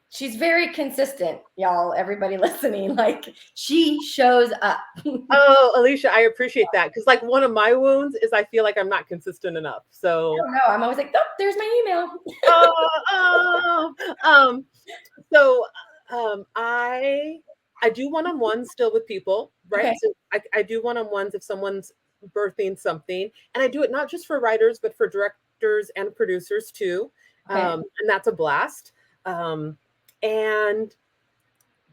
she's very consistent, y'all, everybody listening. Like, she shows up. Oh, Alicia, I appreciate that. Because like one of my wounds is I feel like I'm not consistent enough. So no, I'm always like, oh, there's my email. I do one-on-ones still with people, right? Okay. So I do one-on-ones if someone's birthing something. And I do it not just for writers, but for directors and producers too. Okay. And that's a blast. And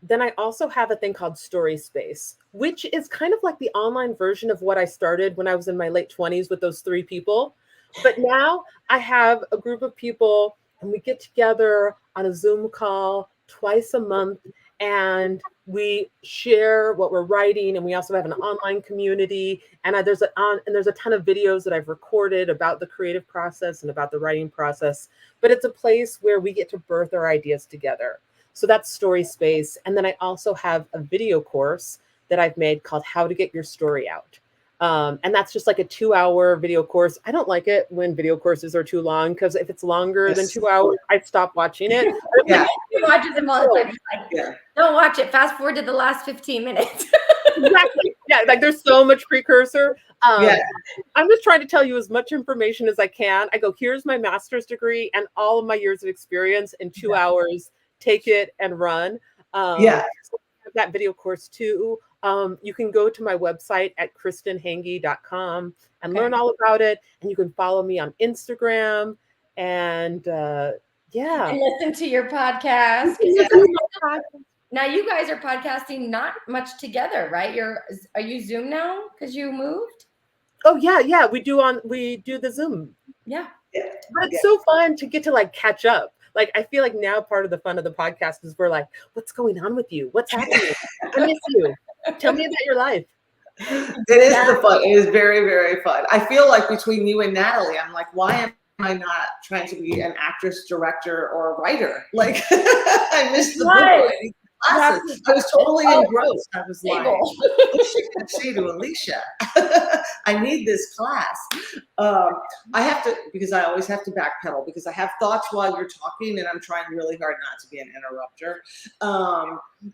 then I also have a thing called Story Space, which is kind of like the online version of what I started when I was in my late 20s with those 3 people. But now I have a group of people and we get together on a Zoom call twice a month and we share what we're writing. And we also have an online community. And there's a ton of videos that I've recorded about the creative process and about the writing process. But it's a place where we get to birth our ideas together. So that's Story Space. And then I also have a video course that I've made called How to Get Your Story Out. And that's just like a 2-hour video course. I don't like it when video courses are too long, because if it's longer than 2 hours, I stop watching it. Yeah. He watches them all the time. He's like, Yeah. don't watch it. Fast forward to the last 15 minutes. Exactly. Yeah, like there's so much precursor. Yeah. I'm just trying to tell you as much information as I can. I go, here's my master's degree and all of my years of experience in 2 hours. Take it and run. Yeah. So I have that video course too. You can go to my website at kristinhanggi.com and learn all about it. And you can follow me on Instagram. And yeah. And listen to your podcast. Now you guys are podcasting not much together, right? Are you Zoom now because you moved? Oh yeah. We do the Zoom. Yeah. But it's so fun to get to like catch up. Like, I feel like now part of the fun of the podcast is we're like, what's going on with you? What's happening? I miss you. Tell me about your life. It is the fun. It is very, very fun. I feel like between you and Natalie, I'm like, why am I not trying to be an actress, director, or a writer? Like, I missed the book. Classes. I was totally engrossed. I was like, what's she gonna say to Alicia? I need this class. I have to, because I always have to backpedal because I have thoughts while you're talking and I'm trying really hard not to be an interrupter.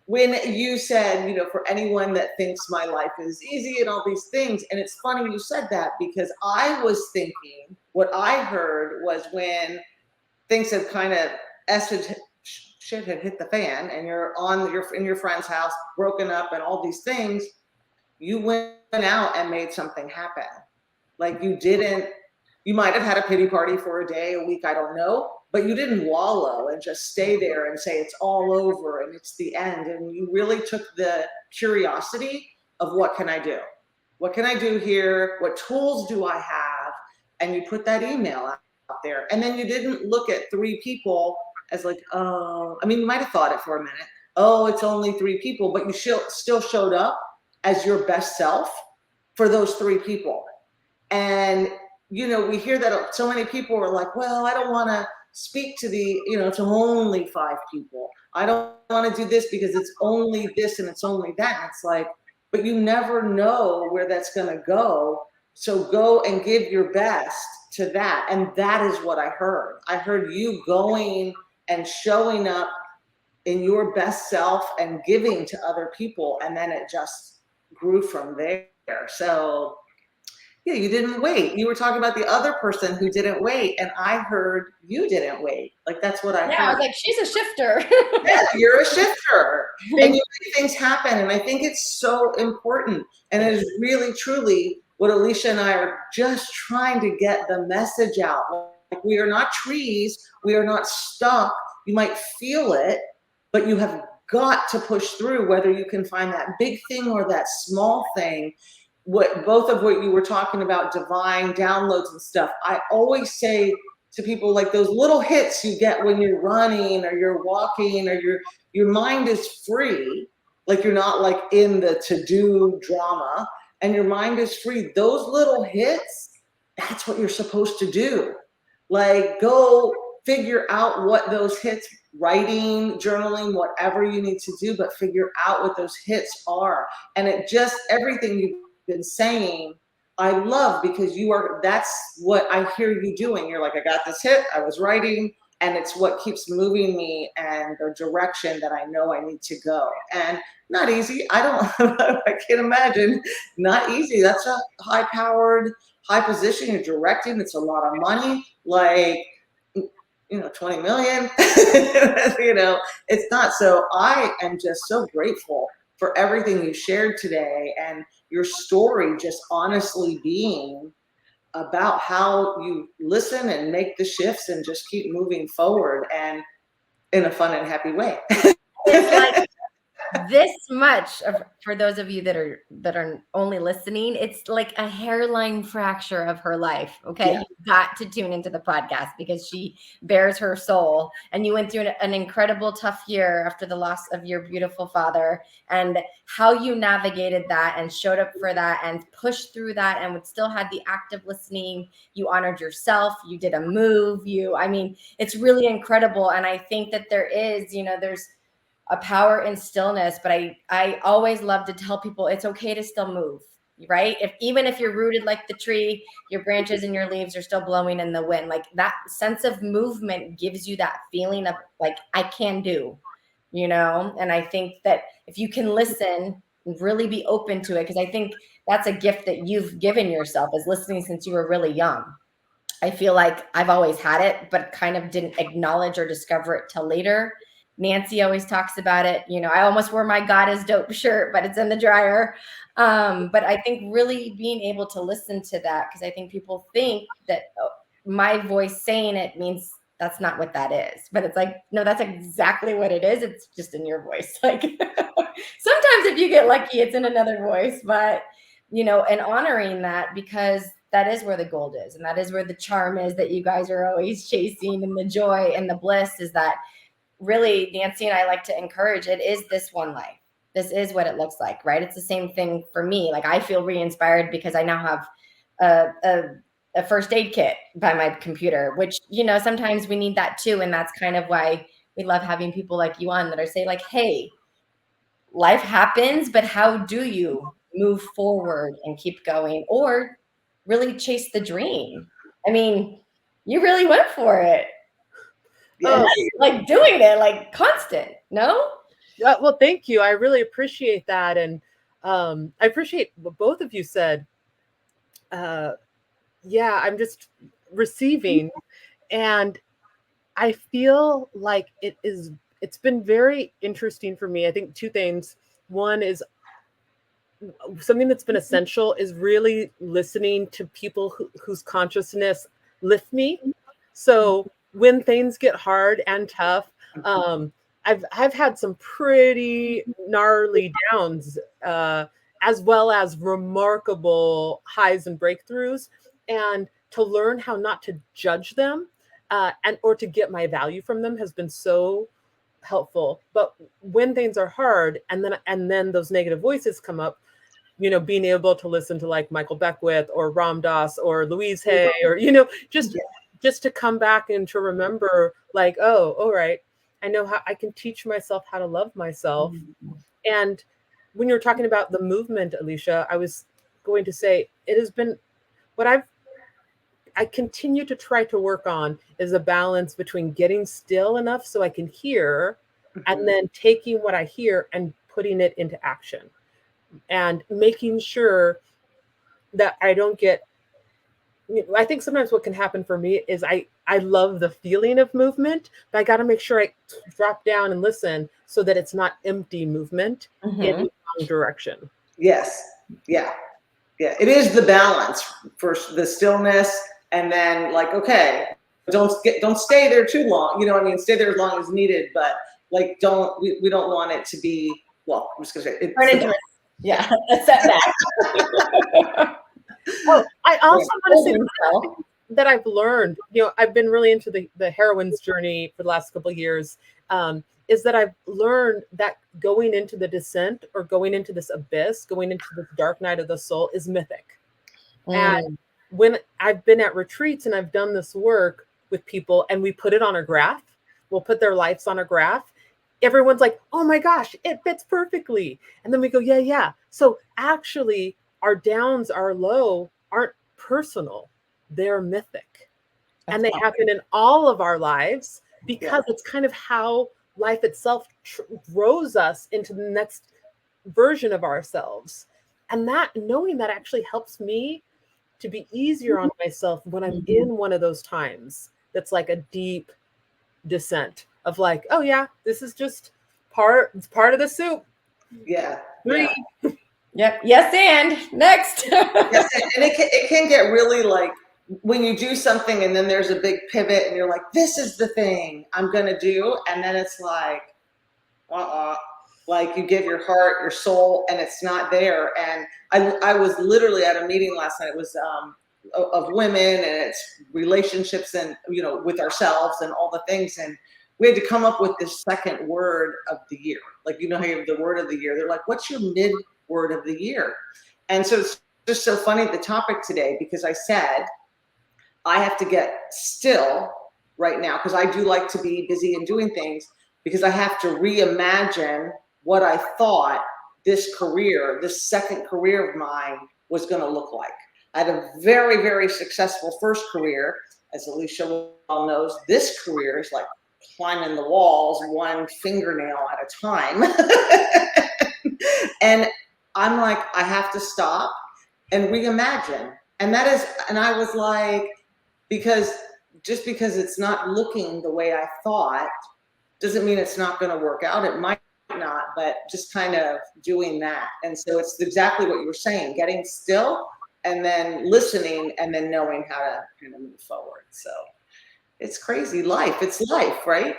When you said, for anyone that thinks my life is easy and all these things, and it's funny you said that because I was thinking, what I heard was when things have kind of shit had hit the fan and you're in your friend's house, broken up and all these things, you went out and made something happen. Like you might have had a pity party for a day, a week, I don't know, but you didn't wallow and just stay there and say it's all over and it's the end. And you really took the curiosity of what can I do? What can I do here? What tools do I have? And you put that email out there. And then you didn't look at 3 people as like, oh, I mean, you might have thought it for a minute. Oh, it's only 3 people, but you still showed up as your best self for those 3 people. And, we hear that so many people are like, well, I don't want to speak to to only 5 people. I don't want to do this because it's only this and it's only that. And it's like, but you never know where that's going to go. So go and give your best to that. And that is what I heard. I heard you going and showing up in your best self and giving to other people. And then it just grew from there. So yeah, you didn't wait. You were talking about the other person who didn't wait. And I heard you didn't wait. Like, that's what I heard. Yeah, I was like, she's a shifter. Yeah, you're a shifter. And you make things happen. And I think it's so important. And it is really, truly what Alicia and I are just trying to get the message out. Like, we are not trees. We are not stuck. You might feel it, but you have got to push through, whether you can find that big thing or that small thing. Both of what you were talking about, divine downloads and stuff. I always say to people, like, those little hits you get when you're running or you're walking or your mind is free. Like, you're not like in the to-do drama and your mind is free. Those little hits, that's what you're supposed to do. Like, go figure out what those hits, writing, journaling, whatever you need to do, but figure out what those hits are. And everything you've been saying, I love, because that's what I hear you doing. You're like, I got this hit, I was writing, and it's what keeps moving me and the direction that I know I need to go. And not easy. I can't imagine. Not easy. That's a high-powered, high position. You're directing. It's a lot of money. Like, 20 million, it's not. So I am just so grateful for everything you shared today and your story just honestly being about how you listen and make the shifts and just keep moving forward and in a fun and happy way. It's like this much for those of you that are only listening, it's like a hairline fracture of her life. Okay. Yeah. You've got to tune into the podcast because she bears her soul, and you went through an incredible tough year after the loss of your beautiful father, and how you navigated that and showed up for that and pushed through that and still had the active listening. You honored yourself. You did a move. It's really incredible. And I think that there's a power in stillness, but I always love to tell people it's okay to still move. right? Even if you're rooted like the tree, your branches and your leaves are still blowing in the wind. Like that sense of movement gives you that feeling of like, I can do, you know? And I think that if you can listen, really be open to it, because I think that's a gift that you've given yourself, is listening since you were really young. I feel like I've always had it, but kind of didn't acknowledge or discover it till later. Nancy always talks about it. You know, I almost wore my God is dope shirt, but it's in the dryer. But I think really being able to listen to that, because I think people think that my voice saying it means that's not what that is. But it's like, no, that's exactly what it is. It's just in your voice. Like sometimes if you get lucky, it's in another voice, but you know, and honoring that, because that is where the gold is. And that is where the charm is that you guys are always chasing, and the joy and the bliss is that really Nancy and I like to encourage. It is this one life. This is what it looks like, right? It's the same thing for me. Like I feel re-inspired because I now have a first aid kit by my computer, which, you know, sometimes we need that too. And that's kind of why we love having people like you on that are say like, hey, life happens, but how do you move forward and keep going, or really chase the dream? I mean, you really went for it. Yes. Like doing it like constant, no? Well, thank you. I really appreciate that. And I appreciate what both of you said. Yeah, I'm just receiving. And I feel like it's been very interesting for me. I think two things. One is something that's been essential is really listening to people whose consciousness lift me. So when things get hard and tough, I've had some pretty gnarly downs, as well as remarkable highs and breakthroughs, and to learn how not to judge them, and or to get my value from them has been so helpful. But when things are hard, and then those negative voices come up, you know, being able to listen to like Michael Beckwith or Ram Dass or Louise Hay, or, you know, just to come back and to remember like, oh, all right, I know how I can teach myself how to love myself. And when you're talking about the movement, Alicia, I was going to say it has been what I continue to try to work on is a balance between getting still enough so I can hear, and then taking what I hear and putting it into action, and making sure that I don't get, you know, I think sometimes what can happen for me is I love the feeling of movement, but I got to make sure I drop down and listen so that it's not empty movement in the wrong direction. Yes. Yeah. Yeah. It is the balance for the stillness, and then like, okay, don't stay there too long. You know what I mean? Stay there as long as needed, but like, we don't want it to be, well, I'm just gonna say yeah, a setback. Oh, I also want to say that I've learned, you know, I've been really into the heroine's journey for the last couple of years, is that I've learned that going into the descent, or going into this abyss, going into this dark night of the soul is mythic. And when I've been at retreats and I've done this work with people and we put it on a graph, we'll put their lives on a graph. Everyone's like, oh my gosh, it fits perfectly. And then we go, yeah. So actually our downs, our low aren't personal. They're mythic. And they happen in all of our lives, because it's kind of how life itself grows us into the next version of ourselves. And that, knowing that, actually helps me to be easier on myself when I'm in one of those times that's like a deep descent of like, oh yeah, this is just it's part of the soup. Yeah. Yep. Yes, and next. Yes, and it can get really like when you do something and then there's a big pivot and you're like, this is the thing I'm gonna do, and then it's like, like you give your heart, your soul, and it's not there. And I was literally at a meeting last night. It was of women, and it's relationships, and you know, with ourselves and all the things. And we had to come up with this second word of the year. Like, you know how you have the word of the year. They're like, what's your mid word of the year? And so it's just so funny, the topic today, because I said I have to get still right now, because I do like to be busy and doing things, because I have to reimagine what I thought this career, this second career of mine was going to look like. I had a very, very successful first career. As Alicia well knows, this career is like climbing the walls one fingernail at a time. And I'm like, I have to stop and reimagine. And I was like, just because it's not looking the way I thought doesn't mean it's not going to work out. It might not, but just kind of doing that. And so it's exactly what you were saying, getting still and then listening and then knowing how to kind of move forward. So it's crazy life. It's life, right?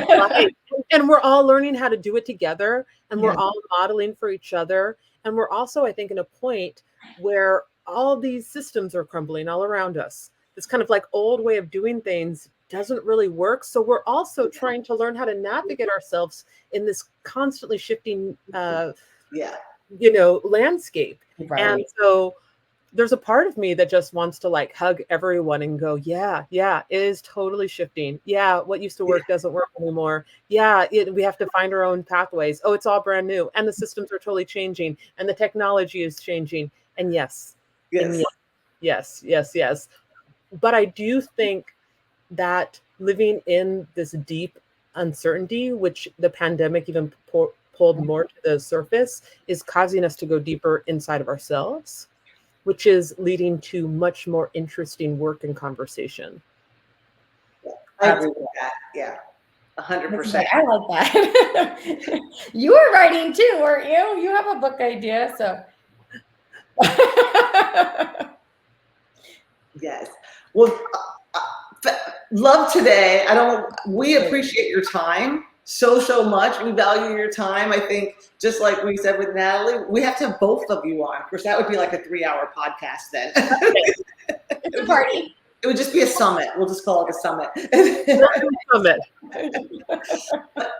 Right. And we're all learning how to do it together, and we're Yeah. all modeling for each other. And we're also, I think, in a point where all these systems are crumbling all around us. This kind of like old way of doing things doesn't really work. So we're also trying to learn how to navigate ourselves in this constantly shifting, Yeah. landscape. Right. And so there's a part of me that just wants to like hug everyone and go, yeah, it is totally shifting. Yeah, what used to work doesn't work anymore. Yeah, we have to find our own pathways. Oh, it's all brand new. And the systems are totally changing. And the technology is changing. And yes. Yes. Yes. But I do think that living in this deep uncertainty, which the pandemic even pulled more to the surface, is causing us to go deeper inside of ourselves, which is leading to much more interesting work and conversation. I agree with that. Yeah. 100%. I like that. You were writing too, weren't you? You have a book idea, so. Yes. Well, love today. We appreciate your time so much. We value your time. I think just like we said with Natalie, we have to have both of you on. Of course, that would be like a 3-hour podcast then. It's a party. It would just be a summit. We'll just call it a summit. Summit.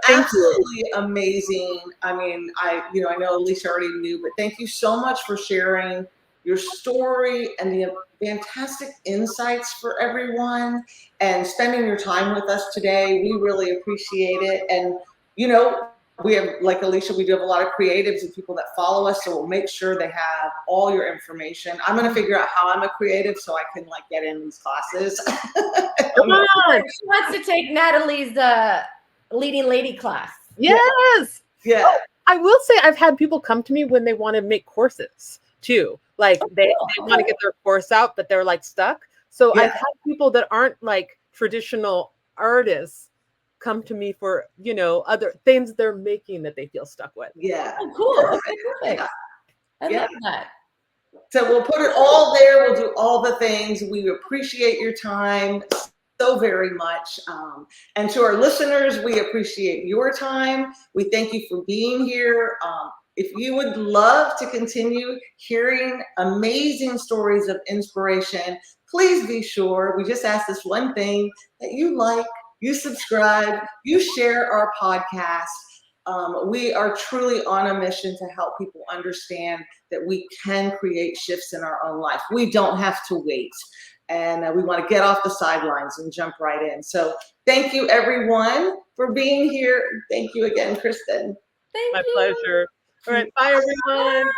Absolutely amazing. I mean, I know Alicia already knew, but thank you so much for sharing your story and the fantastic insights for everyone and spending your time with us today. We really appreciate it. And, we have, like Alicia, we do have a lot of creatives and people that follow us, so we'll make sure they have all your information. I'm going to figure out how I'm a creative so I can get in these classes. Come on. She wants to take Natalie's leading lady class. Yes. Yeah. Oh, I will say I've had people come to me when they want to make courses too. Like they want to get their course out, but they're like stuck. So I've had people that aren't like traditional artists come to me for, other things they're making that they feel stuck with. Yeah. Oh, cool. Okay, perfect. I love that. So we'll put it all there. We'll do all the things. We appreciate your time so very much. And to our listeners, we appreciate your time. We thank you for being here. If you would love to continue hearing amazing stories of inspiration, please be sure, we just ask this one thing, that you subscribe, you share our podcast. We are truly on a mission to help people understand that we can create shifts in our own life. We don't have to wait. And we want to get off the sidelines and jump right in. So thank you, everyone, for being here. Thank you again, Kristin. Thank My you. pleasure. All right. Bye, everyone.